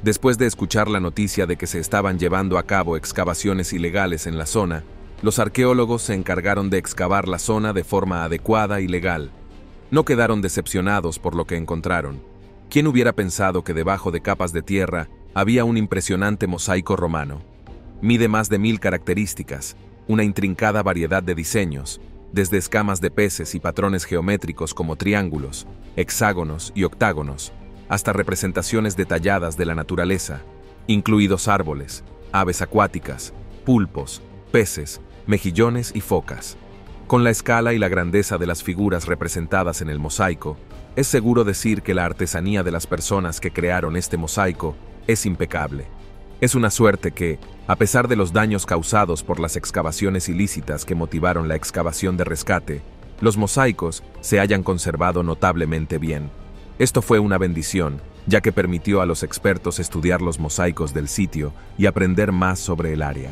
Después de escuchar la noticia de que se estaban llevando a cabo excavaciones ilegales en la zona, los arqueólogos se encargaron de excavar la zona de forma adecuada y legal. No quedaron decepcionados por lo que encontraron. ¿Quién hubiera pensado que debajo de capas de tierra había un impresionante mosaico romano? Mide más de 1000 características, una intrincada variedad de diseños, desde escamas de peces y patrones geométricos como triángulos, hexágonos y octágonos, hasta representaciones detalladas de la naturaleza, incluidos árboles, aves acuáticas, pulpos, peces, mejillones y focas. Con la escala y la grandeza de las figuras representadas en el mosaico, es seguro decir que la artesanía de las personas que crearon este mosaico es impecable. Es una suerte que, a pesar de los daños causados por las excavaciones ilícitas que motivaron la excavación de rescate, los mosaicos se hayan conservado notablemente bien. Esto fue una bendición, ya que permitió a los expertos estudiar los mosaicos del sitio y aprender más sobre el área.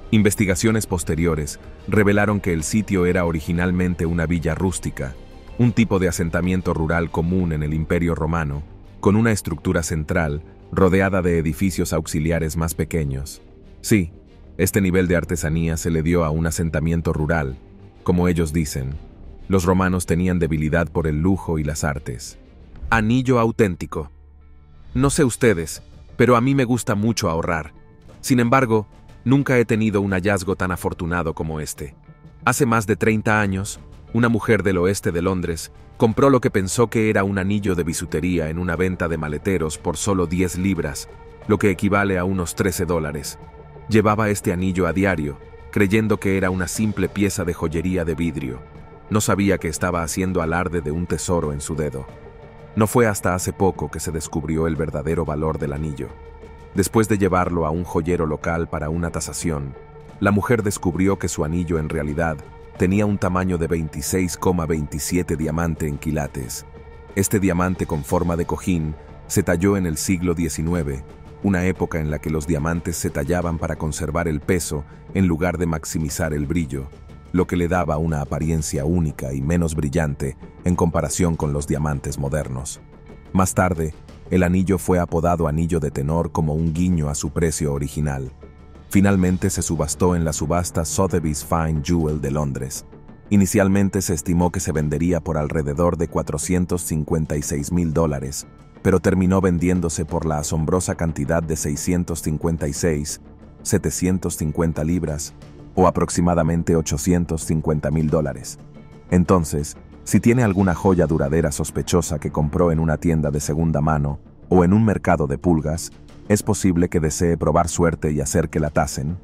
Investigaciones posteriores revelaron que el sitio era originalmente una villa rústica, un tipo de asentamiento rural común en el Imperio Romano, con una estructura central rodeada de edificios auxiliares más pequeños. Sí, este nivel de artesanía se le dio a un asentamiento rural. Como ellos dicen, los romanos tenían debilidad por el lujo y las artes. Anillo auténtico. No sé ustedes, pero a mí me gusta mucho ahorrar. Sin embargo, nunca he tenido un hallazgo tan afortunado como este. Hace más de 30 años, una mujer del oeste de Londres compró lo que pensó que era un anillo de bisutería en una venta de maleteros por solo 10 libras, lo que equivale a unos $13. Llevaba este anillo a diario, creyendo que era una simple pieza de joyería de vidrio. No sabía que estaba haciendo alarde de un tesoro en su dedo. No fue hasta hace poco que se descubrió el verdadero valor del anillo. Después de llevarlo a un joyero local para una tasación, la mujer descubrió que su anillo en realidad tenía un tamaño de 26,27 diamante en quilates. Este diamante con forma de cojín se talló en el siglo XIX, una época en la que los diamantes se tallaban para conservar el peso en lugar de maximizar el brillo, lo que le daba una apariencia única y menos brillante en comparación con los diamantes modernos. Más tarde, el anillo fue apodado anillo de tenor como un guiño a su precio original. Finalmente se subastó en la subasta Sotheby's Fine Jewel de Londres. Inicialmente se estimó que se vendería por alrededor de $456,000, pero terminó vendiéndose por la asombrosa cantidad de 656,750 libras, o aproximadamente $850,000. Entonces, si tiene alguna joya duradera sospechosa que compró en una tienda de segunda mano o en un mercado de pulgas, es posible que desee probar suerte y hacer que la tasen.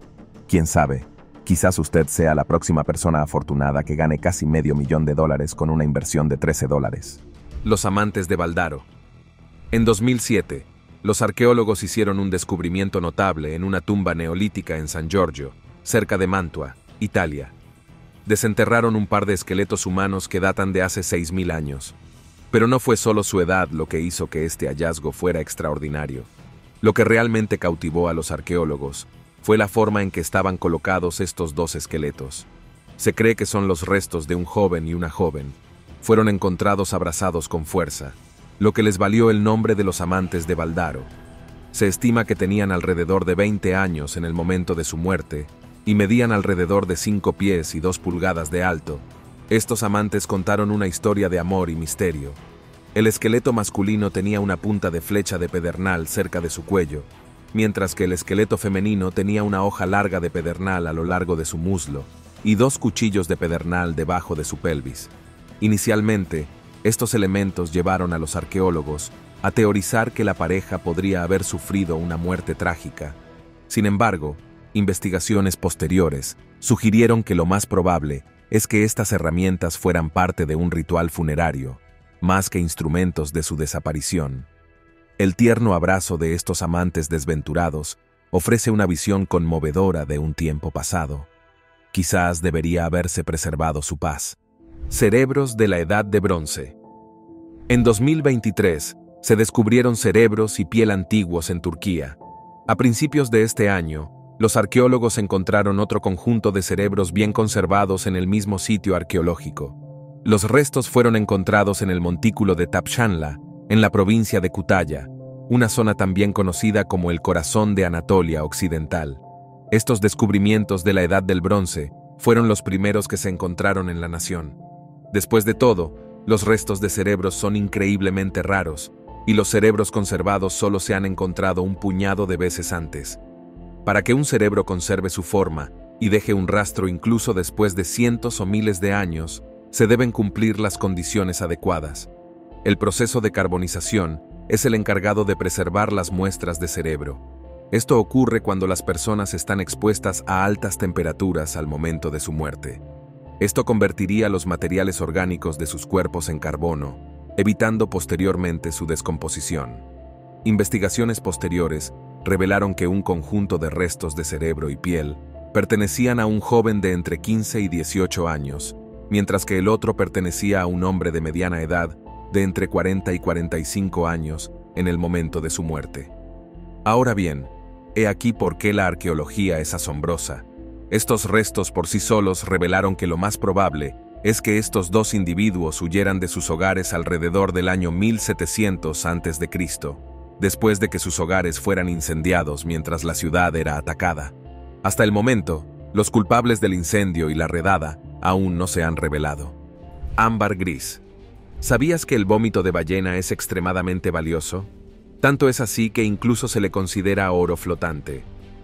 Quién sabe, quizás usted sea la próxima persona afortunada que gane casi $500,000 con una inversión de $13. Los amantes de Valdaro. En 2007, los arqueólogos hicieron un descubrimiento notable en una tumba neolítica en San Giorgio, cerca de Mantua, Italia. Desenterraron un par de esqueletos humanos que datan de hace 6000 años. Pero no fue solo su edad lo que hizo que este hallazgo fuera extraordinario. Lo que realmente cautivó a los arqueólogos fue la forma en que estaban colocados estos dos esqueletos. Se cree que son los restos de un joven y una joven. Fueron encontrados abrazados con fuerza, lo que les valió el nombre de los amantes de Valdaro. Se estima que tenían alrededor de 20 años en el momento de su muerte y medían alrededor de 5 pies y 2 pulgadas de alto. Estos amantes contaron una historia de amor y misterio. El esqueleto masculino tenía una punta de flecha de pedernal cerca de su cuello, mientras que el esqueleto femenino tenía una hoja larga de pedernal a lo largo de su muslo y 2 cuchillos de pedernal debajo de su pelvis. Inicialmente, estos elementos llevaron a los arqueólogos a teorizar que la pareja podría haber sufrido una muerte trágica. Sin embargo, investigaciones posteriores sugirieron que lo más probable es que estas herramientas fueran parte de un ritual funerario, más que instrumentos de su desaparición. El tierno abrazo de estos amantes desventurados ofrece una visión conmovedora de un tiempo pasado. Quizás debería haberse preservado su paz. Cerebros de la Edad de Bronce. En 2023, se descubrieron cerebros y piel antiguos en Turquía. A principios de este año, los arqueólogos encontraron otro conjunto de cerebros bien conservados en el mismo sitio arqueológico. Los restos fueron encontrados en el montículo de Tapshanla, en la provincia de Kütahya, una zona también conocida como el corazón de Anatolia Occidental. Estos descubrimientos de la Edad del Bronce fueron los primeros que se encontraron en la nación. Después de todo, los restos de cerebros son increíblemente raros, y los cerebros conservados solo se han encontrado un puñado de veces antes. Para que un cerebro conserve su forma y deje un rastro incluso después de cientos o miles de años, se deben cumplir las condiciones adecuadas. El proceso de carbonización es el encargado de preservar las muestras de cerebro. Esto ocurre cuando las personas están expuestas a altas temperaturas al momento de su muerte. Esto convertiría los materiales orgánicos de sus cuerpos en carbono, evitando posteriormente su descomposición. Investigaciones posteriores revelaron que un conjunto de restos de cerebro y piel pertenecían a un joven de entre 15 y 18 años, mientras que el otro pertenecía a un hombre de mediana edad de entre 40 y 45 años en el momento de su muerte. Ahora bien, he aquí por qué la arqueología es asombrosa. Estos restos por sí solos revelaron que lo más probable es que estos dos individuos huyeran de sus hogares alrededor del año 1700 a.C., después de que sus hogares fueran incendiados mientras la ciudad era atacada. Hasta el momento, los culpables del incendio y la redada aún no se han revelado. Ámbar gris. ¿Sabías que el vómito de ballena es extremadamente valioso? Tanto es así que incluso se le considera oro flotante.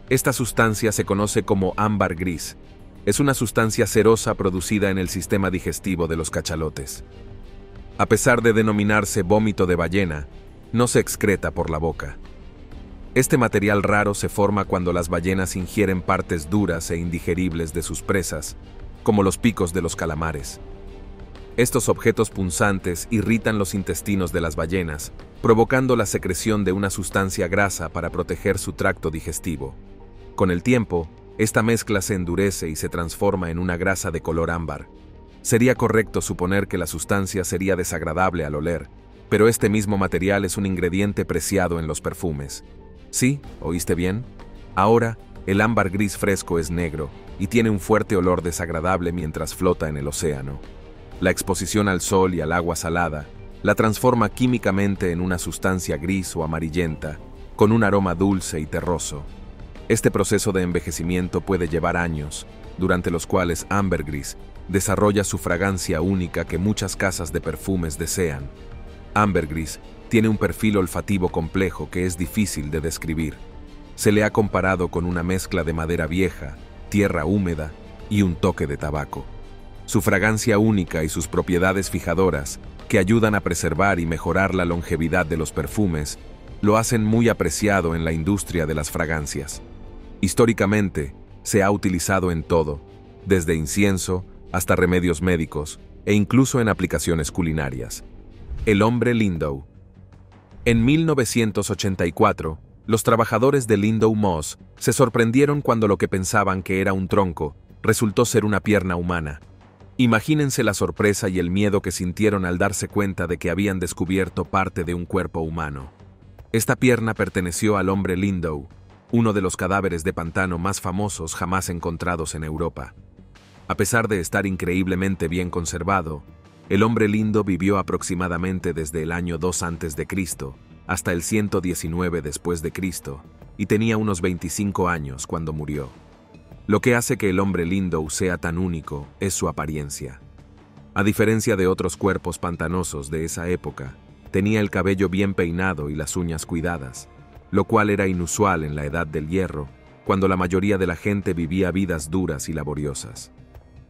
Esta sustancia se conoce como ámbar gris. Es una sustancia cerosa producida en el sistema digestivo de los cachalotes. A pesar de denominarse vómito de ballena, no se excreta por la boca. Este material raro se forma cuando las ballenas ingieren partes duras e indigeribles de sus presas, como los picos de los calamares. Estos objetos punzantes irritan los intestinos de las ballenas, provocando la secreción de una sustancia grasa para proteger su tracto digestivo. Con el tiempo, esta mezcla se endurece y se transforma en una grasa de color ámbar. Sería correcto suponer que la sustancia sería desagradable al oler, pero este mismo material es un ingrediente preciado en los perfumes. ¿Sí? ¿Oíste bien? Ahora, el ámbar gris fresco es negro y tiene un fuerte olor desagradable mientras flota en el océano. La exposición al sol y al agua salada la transforma químicamente en una sustancia gris o amarillenta, con un aroma dulce y terroso. Este proceso de envejecimiento puede llevar años, durante los cuales ambergris desarrolla su fragancia única que muchas casas de perfumes desean. Ambergris tiene un perfil olfativo complejo que es difícil de describir. Se le ha comparado con una mezcla de madera vieja, tierra húmeda y un toque de tabaco. Su fragancia única y sus propiedades fijadoras, que ayudan a preservar y mejorar la longevidad de los perfumes, lo hacen muy apreciado en la industria de las fragancias. Históricamente, se ha utilizado en todo, desde incienso hasta remedios médicos e incluso en aplicaciones culinarias. El hombre Lindow. En 1984, los trabajadores de Lindow Moss se sorprendieron cuando lo que pensaban que era un tronco resultó ser una pierna humana. Imagínense la sorpresa y el miedo que sintieron al darse cuenta de que habían descubierto parte de un cuerpo humano. Esta pierna perteneció al hombre Lindow, uno de los cadáveres de pantano más famosos jamás encontrados en Europa. A pesar de estar increíblemente bien conservado, el hombre Lindow vivió aproximadamente desde el año 2 a.C. hasta el 119 después de Cristo y tenía unos 25 años cuando murió. Lo que hace que el hombre Lindow sea tan único es su apariencia. A diferencia de otros cuerpos pantanosos de esa época, tenía el cabello bien peinado y las uñas cuidadas, lo cual era inusual en la Edad del Hierro, cuando la mayoría de la gente vivía vidas duras y laboriosas.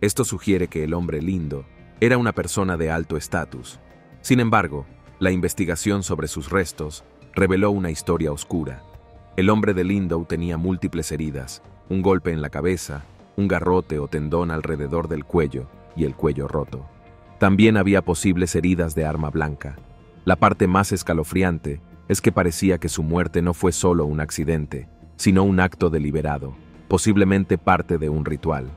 Esto sugiere que el hombre Lindow era una persona de alto estatus. Sin embargo, la investigación sobre sus restos reveló una historia oscura. El hombre de Lindow tenía múltiples heridas, un golpe en la cabeza, un garrote o tendón alrededor del cuello y el cuello roto. También había posibles heridas de arma blanca. La parte más escalofriante es que parecía que su muerte no fue solo un accidente, sino un acto deliberado, posiblemente parte de un ritual.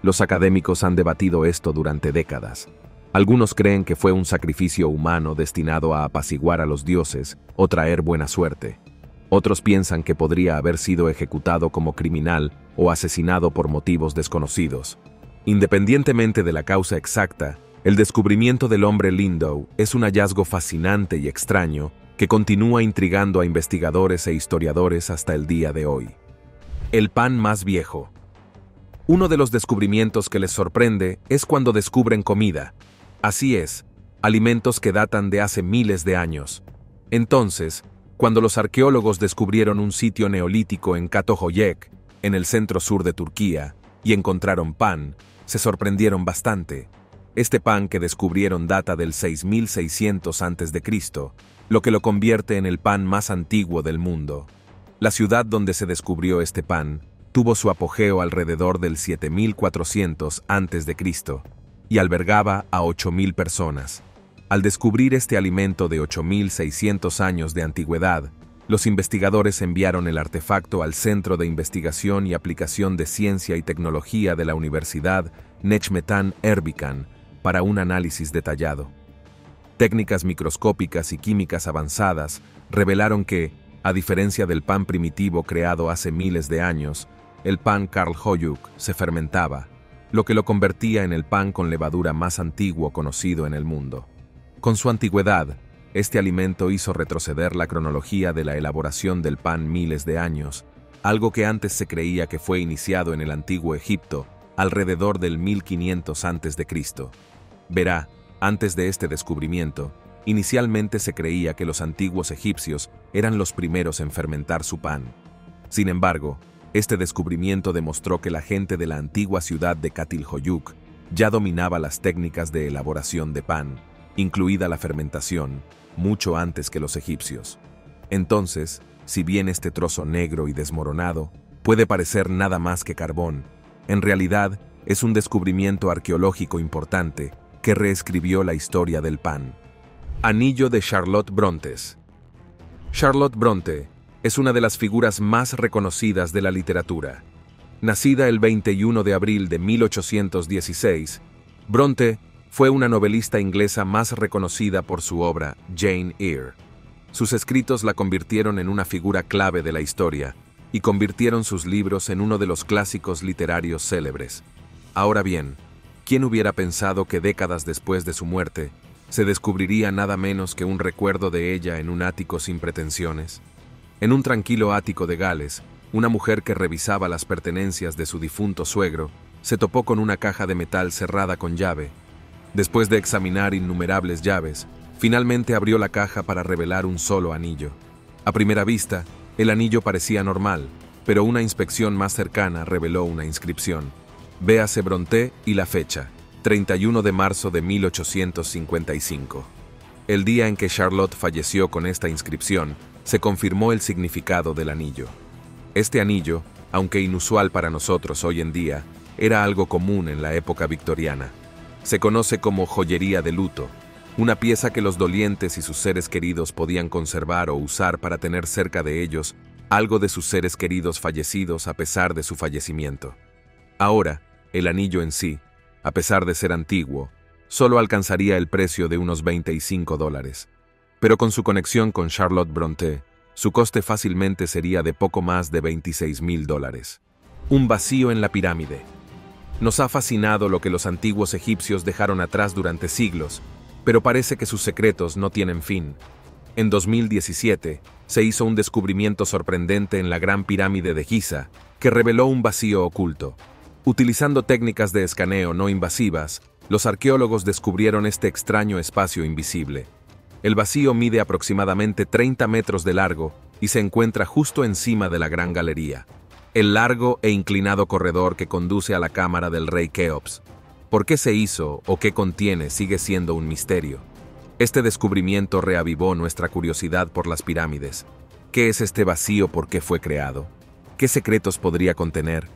Los académicos han debatido esto durante décadas. Algunos creen que fue un sacrificio humano destinado a apaciguar a los dioses o traer buena suerte. Otros piensan que podría haber sido ejecutado como criminal o asesinado por motivos desconocidos. Independientemente de la causa exacta, el descubrimiento del hombre Lindow es un hallazgo fascinante y extraño que continúa intrigando a investigadores e historiadores hasta el día de hoy. El pan más viejo. Uno de los descubrimientos que les sorprende es cuando descubren comida. Así es, alimentos que datan de hace miles de años. Entonces, cuando los arqueólogos descubrieron un sitio neolítico en Çatalhöyük, en el centro sur de Turquía, y encontraron pan, se sorprendieron bastante. Este pan que descubrieron data del 6600 a.C., lo que lo convierte en el pan más antiguo del mundo. La ciudad donde se descubrió este pan tuvo su apogeo alrededor del 7400 a.C. y albergaba a 8000 personas. Al descubrir este alimento de 8600 años de antigüedad, los investigadores enviaron el artefacto al Centro de Investigación y Aplicación de Ciencia y Tecnología de la Universidad Necmettin Erbakan para un análisis detallado. Técnicas microscópicas y químicas avanzadas revelaron que, a diferencia del pan primitivo creado hace miles de años, el pan Çatalhöyük se fermentaba, lo que lo convertía en el pan con levadura más antiguo conocido en el mundo. Con su antigüedad, este alimento hizo retroceder la cronología de la elaboración del pan miles de años, algo que antes se creía que fue iniciado en el antiguo Egipto, alrededor del 1500 a.C. Verá, antes de este descubrimiento, inicialmente se creía que los antiguos egipcios eran los primeros en fermentar su pan. Sin embargo, este descubrimiento demostró que la gente de la antigua ciudad de Çatalhöyük ya dominaba las técnicas de elaboración de pan, incluida la fermentación, mucho antes que los egipcios. Entonces, si bien este trozo negro y desmoronado puede parecer nada más que carbón, en realidad es un descubrimiento arqueológico importante que reescribió la historia del pan. Anillo de Charlotte Brontë. Charlotte Brontë es una de las figuras más reconocidas de la literatura. Nacida el 21 de abril de 1816, Brontë fue una novelista inglesa más reconocida por su obra Jane Eyre. Sus escritos la convirtieron en una figura clave de la historia y convirtieron sus libros en uno de los clásicos literarios célebres. Ahora bien, ¿quién hubiera pensado que décadas después de su muerte se descubriría nada menos que un recuerdo de ella en un ático sin pretensiones? En un tranquilo ático de Gales, una mujer que revisaba las pertenencias de su difunto suegro se topó con una caja de metal cerrada con llave. Después de examinar innumerables llaves, finalmente abrió la caja para revelar un solo anillo. A primera vista, el anillo parecía normal, pero una inspección más cercana reveló una inscripción. Véase Brontë y la fecha, 31 de marzo de 1855. El día en que Charlotte falleció con esta inscripción, se confirmó el significado del anillo. Este anillo, aunque inusual para nosotros hoy en día, era algo común en la época victoriana. Se conoce como joyería de luto, una pieza que los dolientes y sus seres queridos podían conservar o usar para tener cerca de ellos algo de sus seres queridos fallecidos a pesar de su fallecimiento. Ahora, el anillo en sí, a pesar de ser antiguo, solo alcanzaría el precio de unos $25. Pero con su conexión con Charlotte Brontë, su coste fácilmente sería de poco más de $26.000. Un vacío en la pirámide. Nos ha fascinado lo que los antiguos egipcios dejaron atrás durante siglos, pero parece que sus secretos no tienen fin. En 2017, se hizo un descubrimiento sorprendente en la Gran Pirámide de Giza, que reveló un vacío oculto. Utilizando técnicas de escaneo no invasivas, los arqueólogos descubrieron este extraño espacio invisible. El vacío mide aproximadamente 30 metros de largo y se encuentra justo encima de la gran galería. El largo e inclinado corredor que conduce a la cámara del rey Keops. ¿Por qué se hizo o qué contiene sigue siendo un misterio? Este descubrimiento reavivó nuestra curiosidad por las pirámides. ¿Qué es este vacío? ¿Por qué fue creado? ¿Qué secretos podría contener?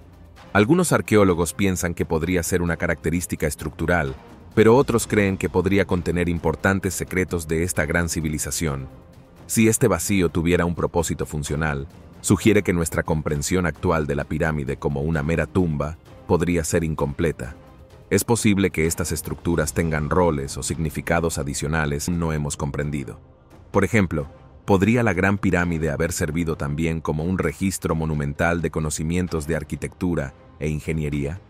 Algunos arqueólogos piensan que podría ser una característica estructural, pero otros creen que podría contener importantes secretos de esta gran civilización. Si este vacío tuviera un propósito funcional, sugiere que nuestra comprensión actual de la pirámide como una mera tumba podría ser incompleta. Es posible que estas estructuras tengan roles o significados adicionales que no hemos comprendido. Por ejemplo, ¿podría la Gran Pirámide haber servido también como un registro monumental de conocimientos de arquitectura e ingeniería?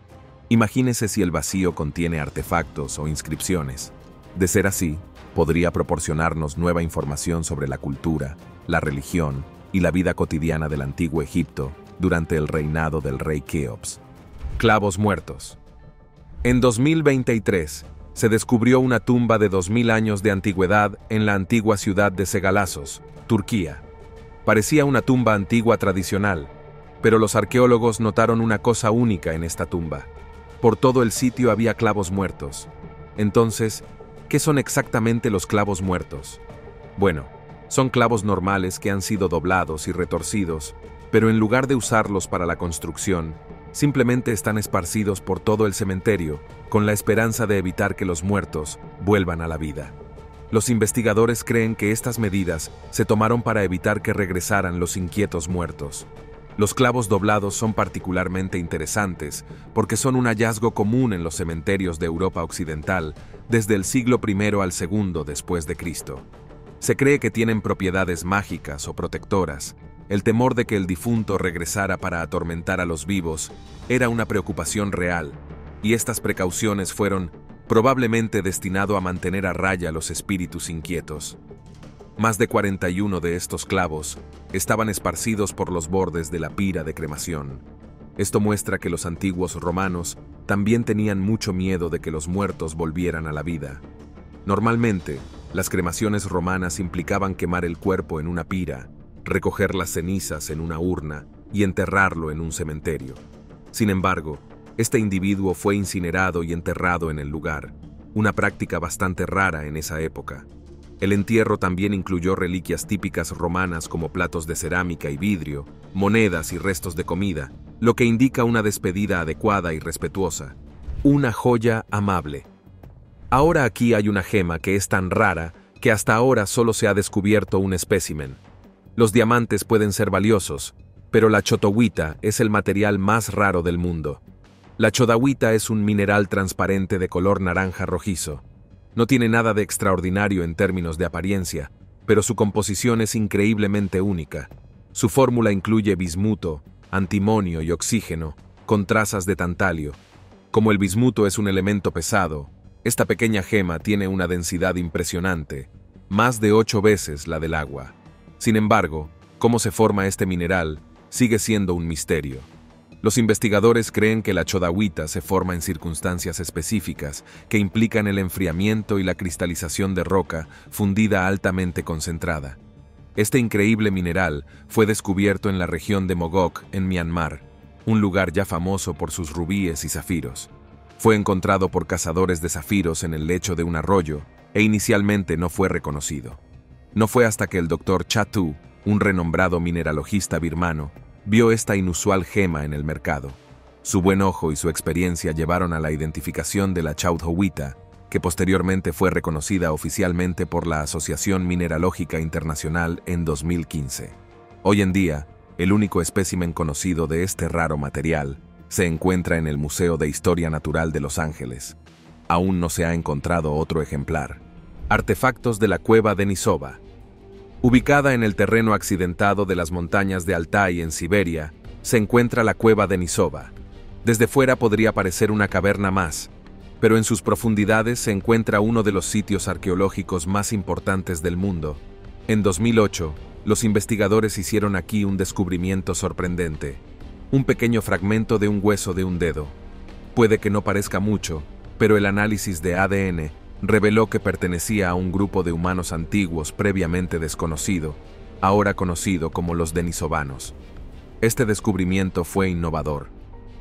Imagínese si el vacío contiene artefactos o inscripciones. De ser así, podría proporcionarnos nueva información sobre la cultura, la religión y la vida cotidiana del antiguo Egipto durante el reinado del rey Keops. Clavos muertos. En 2023, se descubrió una tumba de 2000 años de antigüedad en la antigua ciudad de Segalassos, Turquía. Parecía una tumba antigua tradicional, pero los arqueólogos notaron una cosa única en esta tumba. Por todo el sitio había clavos muertos. Entonces, ¿qué son exactamente los clavos muertos? Bueno, son clavos normales que han sido doblados y retorcidos, pero en lugar de usarlos para la construcción, simplemente están esparcidos por todo el cementerio, con la esperanza de evitar que los muertos vuelvan a la vida. Los investigadores creen que estas medidas se tomaron para evitar que regresaran los inquietos muertos. Los clavos doblados son particularmente interesantes porque son un hallazgo común en los cementerios de Europa Occidental desde el siglo I al II después de Cristo. Se cree que tienen propiedades mágicas o protectoras. El temor de que el difunto regresara para atormentar a los vivos era una preocupación real, y estas precauciones fueron probablemente destinadas a mantener a raya los espíritus inquietos. Más de 41 de estos clavos estaban esparcidos por los bordes de la pira de cremación. Esto muestra que los antiguos romanos también tenían mucho miedo de que los muertos volvieran a la vida. Normalmente, las cremaciones romanas implicaban quemar el cuerpo en una pira, recoger las cenizas en una urna y enterrarlo en un cementerio. Sin embargo, este individuo fue incinerado y enterrado en el lugar, una práctica bastante rara en esa época. El entierro también incluyó reliquias típicas romanas como platos de cerámica y vidrio, monedas y restos de comida, lo que indica una despedida adecuada y respetuosa. Una joya amable. Ahora aquí hay una gema que es tan rara que hasta ahora solo se ha descubierto un espécimen. Los diamantes pueden ser valiosos, pero la chotahuita es el material más raro del mundo. La chotahuita es un mineral transparente de color naranja rojizo. No tiene nada de extraordinario en términos de apariencia, pero su composición es increíblemente única. Su fórmula incluye bismuto, antimonio y oxígeno, con trazas de tantalio. Como el bismuto es un elemento pesado, esta pequeña gema tiene una densidad impresionante, más de 8 veces la del agua. Sin embargo, cómo se forma este mineral sigue siendo un misterio. Los investigadores creen que la chotahuita se forma en circunstancias específicas que implican el enfriamiento y la cristalización de roca fundida altamente concentrada. Este increíble mineral fue descubierto en la región de Mogok, en Myanmar, un lugar ya famoso por sus rubíes y zafiros. Fue encontrado por cazadores de zafiros en el lecho de un arroyo e inicialmente no fue reconocido. No fue hasta que el Dr. Chattu, un renombrado mineralogista birmano, vio esta inusual gema en el mercado. Su buen ojo y su experiencia llevaron a la identificación de la chotahuita, que posteriormente fue reconocida oficialmente por la Asociación Mineralógica Internacional en 2015. Hoy en día, el único espécimen conocido de este raro material se encuentra en el Museo de Historia Natural de Los Ángeles. Aún no se ha encontrado otro ejemplar. Artefactos de la cueva de Denisova. Ubicada en el terreno accidentado de las montañas de Altai en Siberia, se encuentra la cueva de Denisova. Desde fuera podría parecer una caverna más, pero en sus profundidades se encuentra uno de los sitios arqueológicos más importantes del mundo. En 2008, los investigadores hicieron aquí un descubrimiento sorprendente: un pequeño fragmento de un hueso de un dedo. Puede que no parezca mucho, pero el análisis de ADN reveló que pertenecía a un grupo de humanos antiguos previamente desconocido, ahora conocido como los denisovanos. Este descubrimiento fue innovador.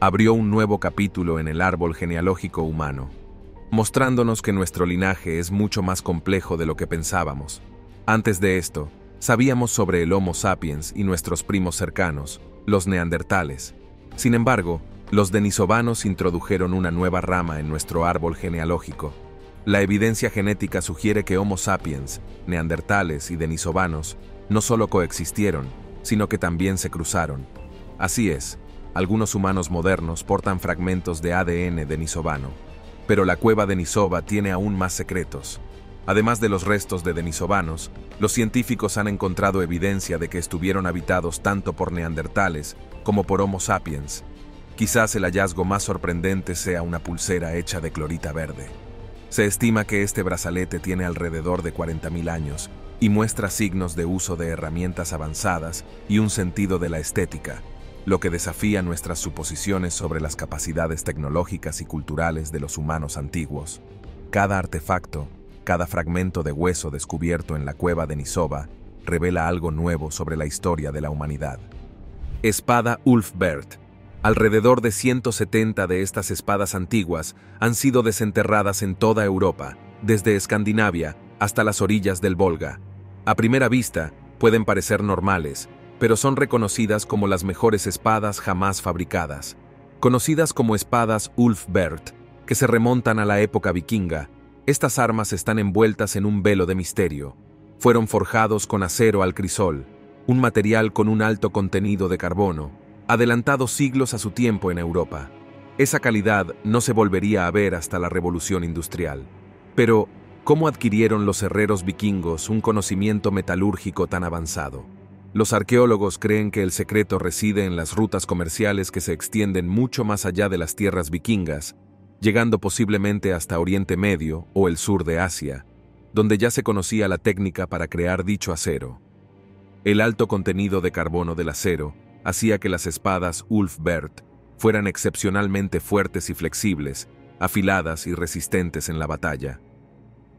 Abrió un nuevo capítulo en el árbol genealógico humano, mostrándonos que nuestro linaje es mucho más complejo de lo que pensábamos. Antes de esto, sabíamos sobre el Homo sapiens y nuestros primos cercanos, los neandertales. Sin embargo, los denisovanos introdujeron una nueva rama en nuestro árbol genealógico. La evidencia genética sugiere que Homo sapiens, neandertales y denisovanos no solo coexistieron, sino que también se cruzaron. Así es, algunos humanos modernos portan fragmentos de ADN denisovano. pero la cueva Denisova tiene aún más secretos. Además de los restos de denisovanos, los científicos han encontrado evidencia de que estuvieron habitados tanto por neandertales como por Homo sapiens. Quizás el hallazgo más sorprendente sea una pulsera hecha de clorita verde. Se estima que este brazalete tiene alrededor de 40.000 años y muestra signos de uso de herramientas avanzadas y un sentido de la estética, lo que desafía nuestras suposiciones sobre las capacidades tecnológicas y culturales de los humanos antiguos. Cada artefacto, cada fragmento de hueso descubierto en la cueva Denisova revela algo nuevo sobre la historia de la humanidad. Espada Ulfberht. Alrededor de 170 de estas espadas antiguas han sido desenterradas en toda Europa, desde Escandinavia hasta las orillas del Volga. A primera vista, pueden parecer normales, pero son reconocidas como las mejores espadas jamás fabricadas. Conocidas como espadas Ulfberht, que se remontan a la época vikinga, estas armas están envueltas en un velo de misterio. Fueron forjados con acero al crisol, un material con un alto contenido de carbono, adelantado siglos a su tiempo en Europa. Esa calidad no se volvería a ver hasta la Revolución Industrial. Pero, ¿cómo adquirieron los herreros vikingos un conocimiento metalúrgico tan avanzado? Los arqueólogos creen que el secreto reside en las rutas comerciales que se extienden mucho más allá de las tierras vikingas, llegando posiblemente hasta Oriente Medio o el sur de Asia, donde ya se conocía la técnica para crear dicho acero. El alto contenido de carbono del acero hacía que las espadas Ulfberht fueran excepcionalmente fuertes y flexibles, afiladas y resistentes en la batalla.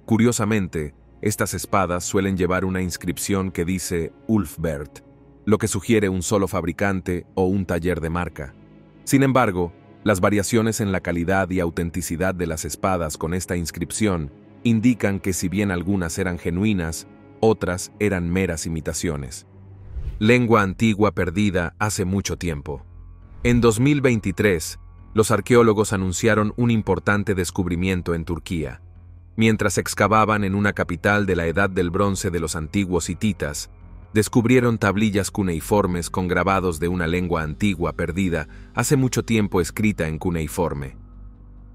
Curiosamente, estas espadas suelen llevar una inscripción que dice Ulfberht, lo que sugiere un solo fabricante o un taller de marca. Sin embargo, las variaciones en la calidad y autenticidad de las espadas con esta inscripción indican que si bien algunas eran genuinas, otras eran meras imitaciones. Lengua antigua perdida hace mucho tiempo. En 2023, los arqueólogos anunciaron un importante descubrimiento en Turquía. Mientras excavaban en una capital de la Edad del Bronce de los antiguos hititas, descubrieron tablillas cuneiformes con grabados de una lengua antigua perdida hace mucho tiempo escrita en cuneiforme.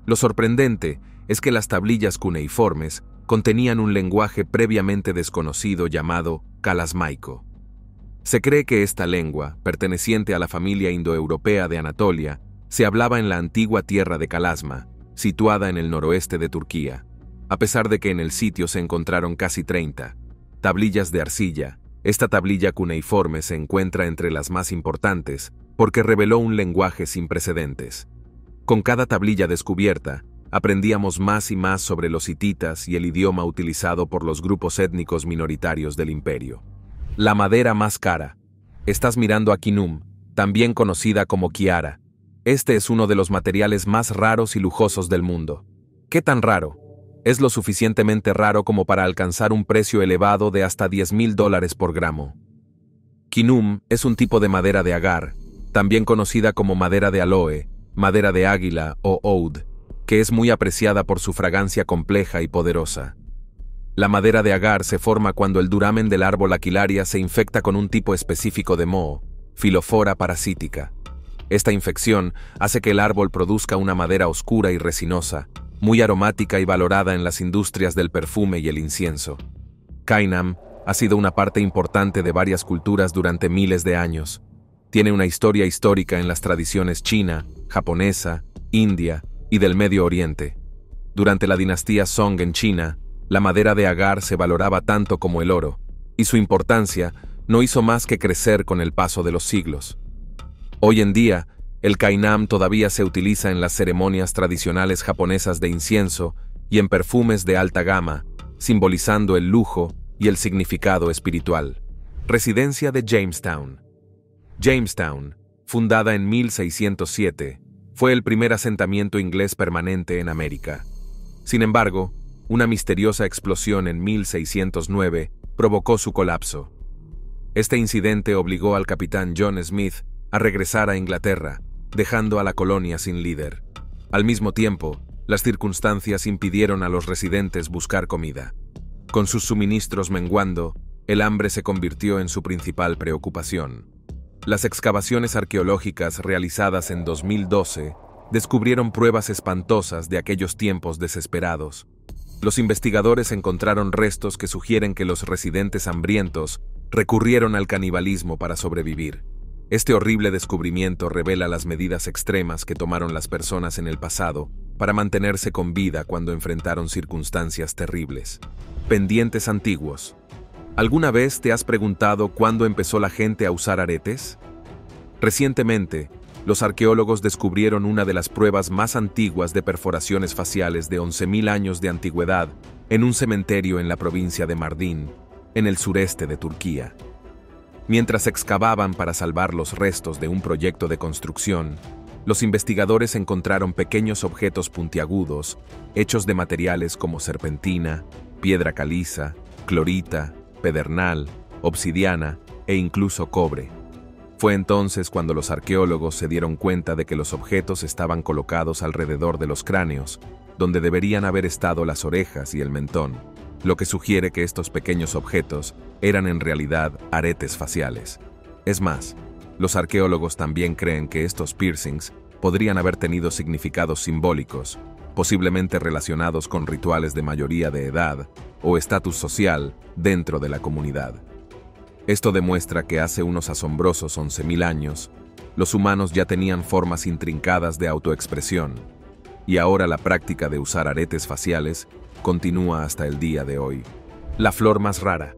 Lo sorprendente es que las tablillas cuneiformes contenían un lenguaje previamente desconocido llamado calasmaico. Se cree que esta lengua, perteneciente a la familia indoeuropea de Anatolia, se hablaba en la antigua tierra de Calasma, situada en el noroeste de Turquía, a pesar de que en el sitio se encontraron casi 30 tablillas de arcilla. Esta tablilla cuneiforme se encuentra entre las más importantes porque reveló un lenguaje sin precedentes. Con cada tablilla descubierta, aprendíamos más y más sobre los hititas y el idioma utilizado por los grupos étnicos minoritarios del imperio. La madera más cara. Estás mirando a quinum, también conocida como kiara. Este es uno de los materiales más raros y lujosos del mundo. ¿Qué tan raro? Es lo suficientemente raro como para alcanzar un precio elevado de hasta $10.000 por gramo. Quinum es un tipo de madera de agar, también conocida como madera de aloe, madera de águila o oud, que es muy apreciada por su fragancia compleja y poderosa. La madera de agar se forma cuando el duramen del árbol Aquilaria se infecta con un tipo específico de moho, Filofora parasítica. Esta infección hace que el árbol produzca una madera oscura y resinosa, muy aromática y valorada en las industrias del perfume y el incienso. Kainam ha sido una parte importante de varias culturas durante miles de años. Tiene una historia histórica en las tradiciones china, japonesa, india y del Medio Oriente. Durante la dinastía Song en China, la madera de agar se valoraba tanto como el oro, y su importancia no hizo más que crecer con el paso de los siglos. Hoy en día, el kainam todavía se utiliza en las ceremonias tradicionales japonesas de incienso y en perfumes de alta gama, simbolizando el lujo y el significado espiritual. Residencia de Jamestown. Jamestown, fundada en 1607, fue el primer asentamiento inglés permanente en América. Sin embargo, una misteriosa explosión en 1609 provocó su colapso. Este incidente obligó al capitán John Smith a regresar a Inglaterra, dejando a la colonia sin líder. Al mismo tiempo, las circunstancias impidieron a los residentes buscar comida. Con sus suministros menguando, el hambre se convirtió en su principal preocupación. Las excavaciones arqueológicas realizadas en 2012 descubrieron pruebas espantosas de aquellos tiempos desesperados. Los investigadores encontraron restos que sugieren que los residentes hambrientos recurrieron al canibalismo para sobrevivir. Este horrible descubrimiento revela las medidas extremas que tomaron las personas en el pasado para mantenerse con vida cuando enfrentaron circunstancias terribles. Pendientes antiguos. ¿Alguna vez te has preguntado cuándo empezó la gente a usar aretes? Recientemente, los arqueólogos descubrieron una de las pruebas más antiguas de perforaciones faciales de 11.000 años de antigüedad en un cementerio en la provincia de Mardin, en el sureste de Turquía. Mientras excavaban para salvar los restos de un proyecto de construcción, los investigadores encontraron pequeños objetos puntiagudos, hechos de materiales como serpentina, piedra caliza, clorita, pedernal, obsidiana e incluso cobre. Fue entonces cuando los arqueólogos se dieron cuenta de que los objetos estaban colocados alrededor de los cráneos, donde deberían haber estado las orejas y el mentón, lo que sugiere que estos pequeños objetos eran en realidad aretes faciales. Es más, los arqueólogos también creen que estos piercings podrían haber tenido significados simbólicos, posiblemente relacionados con rituales de mayoría de edad o estatus social dentro de la comunidad. Esto demuestra que hace unos asombrosos 11.000 años, los humanos ya tenían formas intrincadas de autoexpresión, y ahora la práctica de usar aretes faciales continúa hasta el día de hoy. La flor más rara.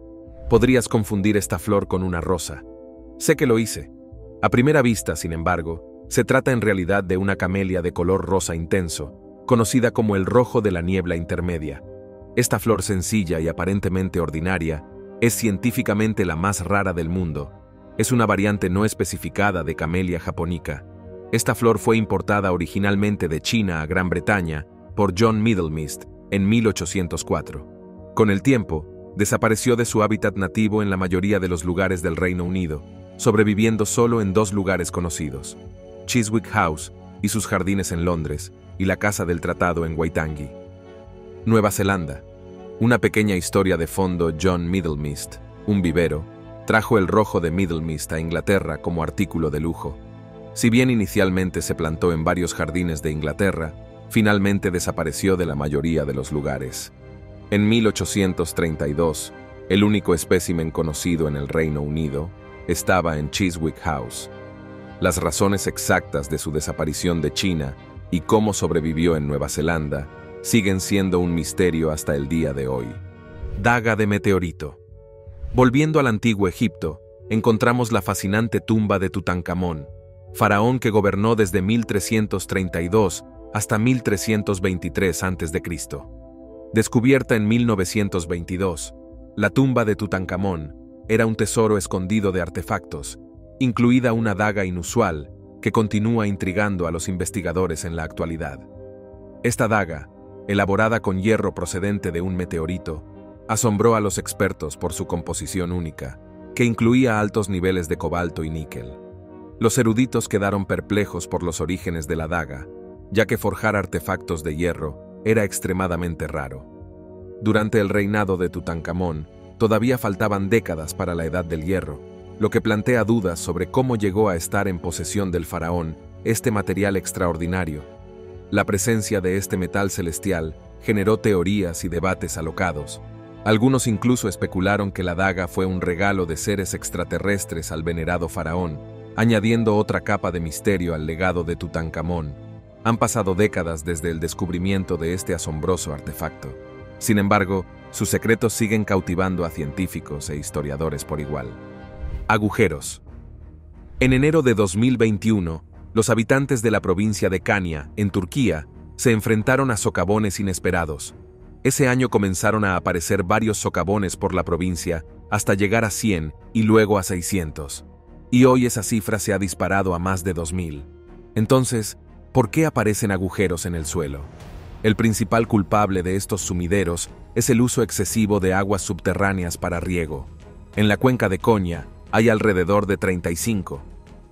Podrías confundir esta flor con una rosa. Sé que lo hice. A primera vista, sin embargo, se trata en realidad de una camelia de color rosa intenso, conocida como el rojo de la niebla intermedia. Esta flor sencilla y aparentemente ordinaria es científicamente la más rara del mundo. Es una variante no especificada de Camellia japonica. Esta flor fue importada originalmente de China a Gran Bretaña por John Middlemist en 1804. Con el tiempo, desapareció de su hábitat nativo en la mayoría de los lugares del Reino Unido, sobreviviendo solo en 2 lugares conocidos: Chiswick House y sus jardines en Londres, y la Casa del Tratado en Waitangi. Nueva Zelanda. Una pequeña historia de fondo. John Middlemist, un vivero, trajo el rojo de Middlemist a Inglaterra como artículo de lujo. Si bien inicialmente se plantó en varios jardines de Inglaterra, finalmente desapareció de la mayoría de los lugares. En 1832, el único espécimen conocido en el Reino Unido estaba en Chiswick House. Las razones exactas de su desaparición de China y cómo sobrevivió en Nueva Zelanda siguen siendo un misterio hasta el día de hoy. Daga de meteorito. Volviendo al antiguo Egipto, encontramos la fascinante tumba de Tutankamón, faraón que gobernó desde 1332 hasta 1323 a.C. Descubierta en 1922, la tumba de Tutankamón era un tesoro escondido de artefactos, incluida una daga inusual que continúa intrigando a los investigadores en la actualidad. Esta daga, elaborada con hierro procedente de un meteorito, asombró a los expertos por su composición única, que incluía altos niveles de cobalto y níquel. Los eruditos quedaron perplejos por los orígenes de la daga, ya que forjar artefactos de hierro era extremadamente raro. Durante el reinado de Tutankamón, todavía faltaban décadas para la Edad del Hierro, lo que plantea dudas sobre cómo llegó a estar en posesión del faraón este material extraordinario. La presencia de este metal celestial generó teorías y debates alocados. Algunos incluso especularon que la daga fue un regalo de seres extraterrestres al venerado faraón, añadiendo otra capa de misterio al legado de Tutankamón. Han pasado décadas desde el descubrimiento de este asombroso artefacto. Sin embargo, sus secretos siguen cautivando a científicos e historiadores por igual. Agujeros. En enero de 2021, los habitantes de la provincia de Kania, en Turquía, se enfrentaron a socavones inesperados. Ese año comenzaron a aparecer varios socavones por la provincia, hasta llegar a 100 y luego a 600. Y hoy esa cifra se ha disparado a más de 2000. Entonces, ¿por qué aparecen agujeros en el suelo? El principal culpable de estos sumideros es el uso excesivo de aguas subterráneas para riego. En la cuenca de Konya hay alrededor de 35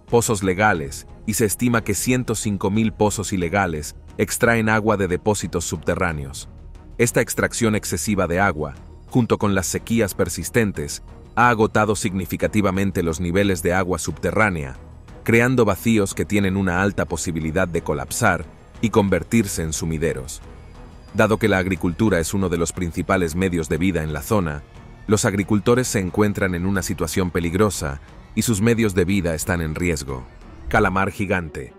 pozos legales y se estima que 105.000 pozos ilegales extraen agua de depósitos subterráneos. Esta extracción excesiva de agua, junto con las sequías persistentes, ha agotado significativamente los niveles de agua subterránea, creando vacíos que tienen una alta posibilidad de colapsar y convertirse en sumideros. Dado que la agricultura es uno de los principales medios de vida en la zona, los agricultores se encuentran en una situación peligrosa y sus medios de vida están en riesgo. Calamar gigante.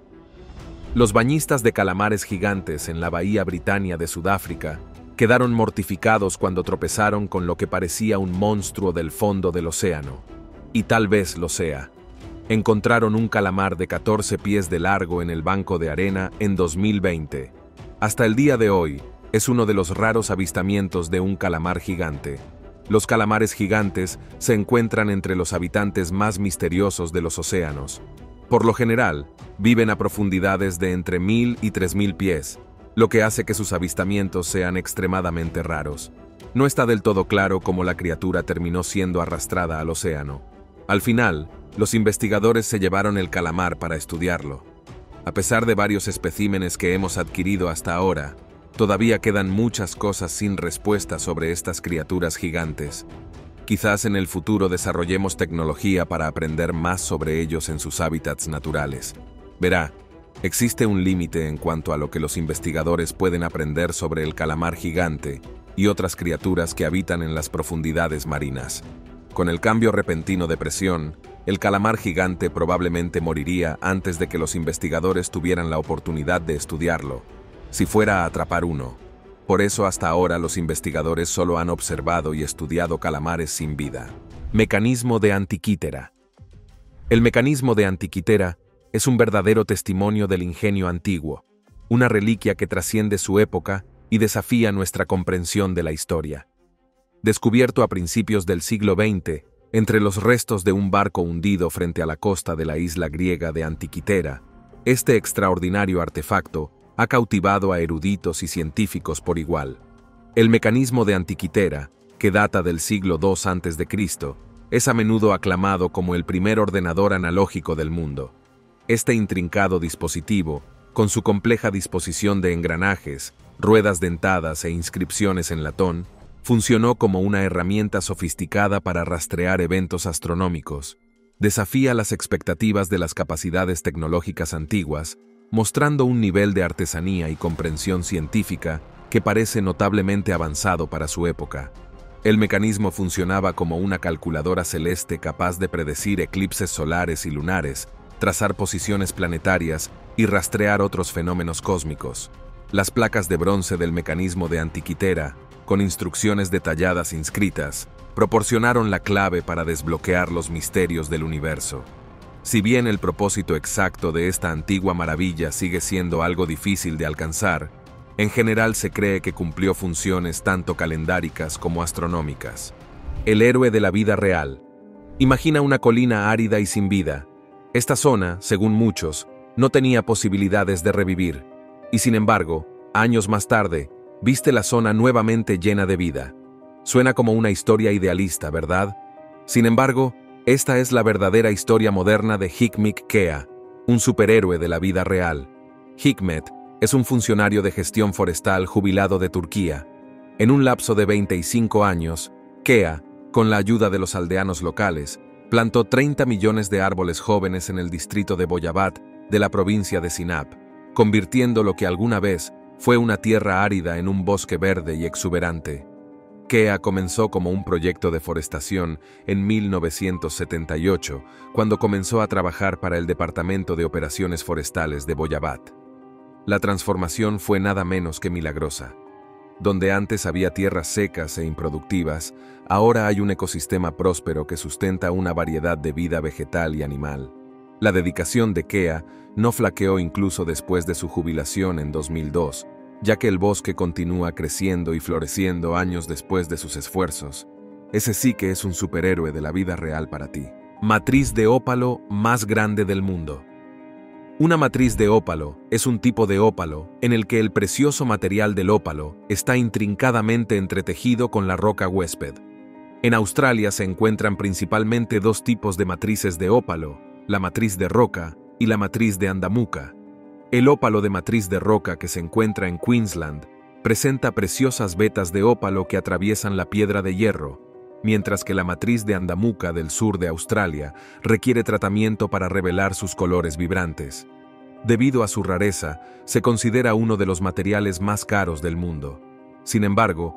Los bañistas de calamares gigantes en la Bahía Britannia de Sudáfrica quedaron mortificados cuando tropezaron con lo que parecía un monstruo del fondo del océano. Y tal vez lo sea. Encontraron un calamar de 14 pies de largo en el banco de arena en 2020. Hasta el día de hoy, es uno de los raros avistamientos de un calamar gigante. Los calamares gigantes se encuentran entre los habitantes más misteriosos de los océanos. Por lo general, viven a profundidades de entre 1000 y 3000 pies, lo que hace que sus avistamientos sean extremadamente raros. No está del todo claro cómo la criatura terminó siendo arrastrada al océano. Al final, los investigadores se llevaron el calamar para estudiarlo. A pesar de varios especímenes que hemos adquirido hasta ahora, todavía quedan muchas cosas sin respuesta sobre estas criaturas gigantes. Quizás en el futuro desarrollemos tecnología para aprender más sobre ellos en sus hábitats naturales. Verá, existe un límite en cuanto a lo que los investigadores pueden aprender sobre el calamar gigante y otras criaturas que habitan en las profundidades marinas. Con el cambio repentino de presión, el calamar gigante probablemente moriría antes de que los investigadores tuvieran la oportunidad de estudiarlo, si fuera a atrapar uno. Por eso hasta ahora los investigadores solo han observado y estudiado calamares sin vida. Mecanismo de Antiquítera. El mecanismo de Antiquítera es un verdadero testimonio del ingenio antiguo, una reliquia que trasciende su época y desafía nuestra comprensión de la historia. Descubierto a principios del siglo XX, entre los restos de un barco hundido frente a la costa de la isla griega de Antiquitera, este extraordinario artefacto ha cautivado a eruditos y científicos por igual. El mecanismo de Antiquitera, que data del siglo II a.C., es a menudo aclamado como el primer ordenador analógico del mundo. Este intrincado dispositivo, con su compleja disposición de engranajes, ruedas dentadas e inscripciones en latón, funcionó como una herramienta sofisticada para rastrear eventos astronómicos. Desafía las expectativas de las capacidades tecnológicas antiguas, mostrando un nivel de artesanía y comprensión científica que parece notablemente avanzado para su época. El mecanismo funcionaba como una calculadora celeste capaz de predecir eclipses solares y lunares, trazar posiciones planetarias y rastrear otros fenómenos cósmicos. Las placas de bronce del mecanismo de Antiquitera, con instrucciones detalladas inscritas, proporcionaron la clave para desbloquear los misterios del universo. Si bien el propósito exacto de esta antigua maravilla sigue siendo algo difícil de alcanzar, en general se cree que cumplió funciones tanto calendáricas como astronómicas. El héroe de la vida real. Imagina una colina árida y sin vida. Esta zona, según muchos, no tenía posibilidades de revivir, y sin embargo, años más tarde, viste la zona nuevamente llena de vida. Suena como una historia idealista, ¿verdad? Sin embargo, esta es la verdadera historia moderna de Hikmet Kea, un superhéroe de la vida real. Hikmet es un funcionario de gestión forestal jubilado de Turquía. En un lapso de 25 años, Kea, con la ayuda de los aldeanos locales, plantó 30 millones de árboles jóvenes en el distrito de Boyabat de la provincia de Sinop, convirtiendo lo que alguna vez fue una tierra árida en un bosque verde y exuberante. Kea comenzó como un proyecto de forestación en 1978, cuando comenzó a trabajar para el Departamento de Operaciones Forestales de Boyabat. La transformación fue nada menos que milagrosa. Donde antes había tierras secas e improductivas, ahora hay un ecosistema próspero que sustenta una variedad de vida vegetal y animal. La dedicación de Kea no flaqueó incluso después de su jubilación en 2002, ya que el bosque continúa creciendo y floreciendo años después de sus esfuerzos. Ese sí que es un superhéroe de la vida real para ti. Matriz de ópalo más grande del mundo. Una matriz de ópalo es un tipo de ópalo en el que el precioso material del ópalo está intrincadamente entretejido con la roca huésped. En Australia se encuentran principalmente dos tipos de matrices de ópalo, la matriz de roca y la matriz de andamuca. El ópalo de matriz de roca que se encuentra en Queensland presenta preciosas vetas de ópalo que atraviesan la piedra de hierro. mientras que la matriz de Andamuca del sur de Australia requiere tratamiento para revelar sus colores vibrantes. Debido a su rareza, se considera uno de los materiales más caros del mundo. Sin embargo,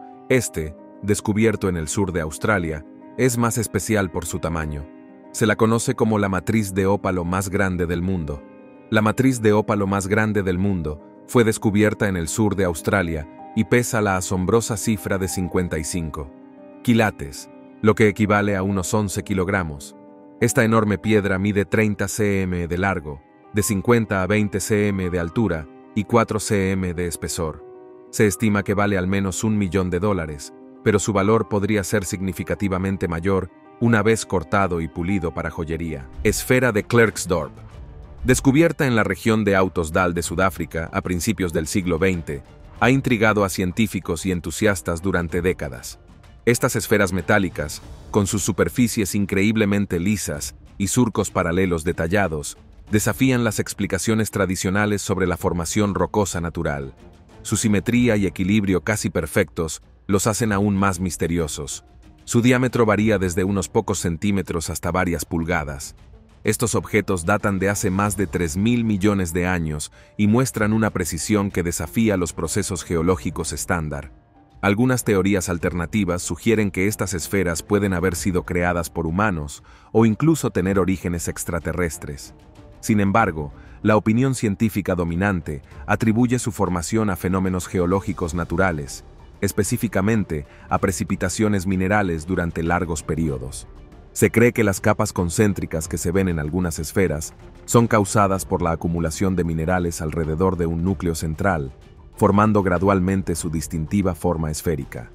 descubierto en el sur de Australia, es más especial por su tamaño. Se la conoce como la matriz de ópalo más grande del mundo. La matriz de ópalo más grande del mundo fue descubierta en el sur de Australia y pesa la asombrosa cifra de 55 quilates, lo que equivale a unos 11 kilogramos. Esta enorme piedra mide 30 cm de largo, de 50 a 20 cm de altura y 4 cm de espesor. Se estima que vale al menos $1 millón, pero su valor podría ser significativamente mayor una vez cortado y pulido para joyería. Esfera de Klerksdorp. Descubierta en la región de Ottosdal de Sudáfrica a principios del siglo XX, ha intrigado a científicos y entusiastas durante décadas. Estas esferas metálicas, con sus superficies increíblemente lisas y surcos paralelos detallados, desafían las explicaciones tradicionales sobre la formación rocosa natural. Su simetría y equilibrio casi perfectos los hacen aún más misteriosos. Su diámetro varía desde unos pocos centímetros hasta varias pulgadas. Estos objetos datan de hace más de 3.000 millones de años y muestran una precisión que desafía los procesos geológicos estándar. Algunas teorías alternativas sugieren que estas esferas pueden haber sido creadas por humanos o incluso tener orígenes extraterrestres. Sin embargo, la opinión científica dominante atribuye su formación a fenómenos geológicos naturales, específicamente a precipitaciones minerales durante largos periodos. Se cree que las capas concéntricas que se ven en algunas esferas son causadas por la acumulación de minerales alrededor de un núcleo central, formando gradualmente su distintiva forma esférica.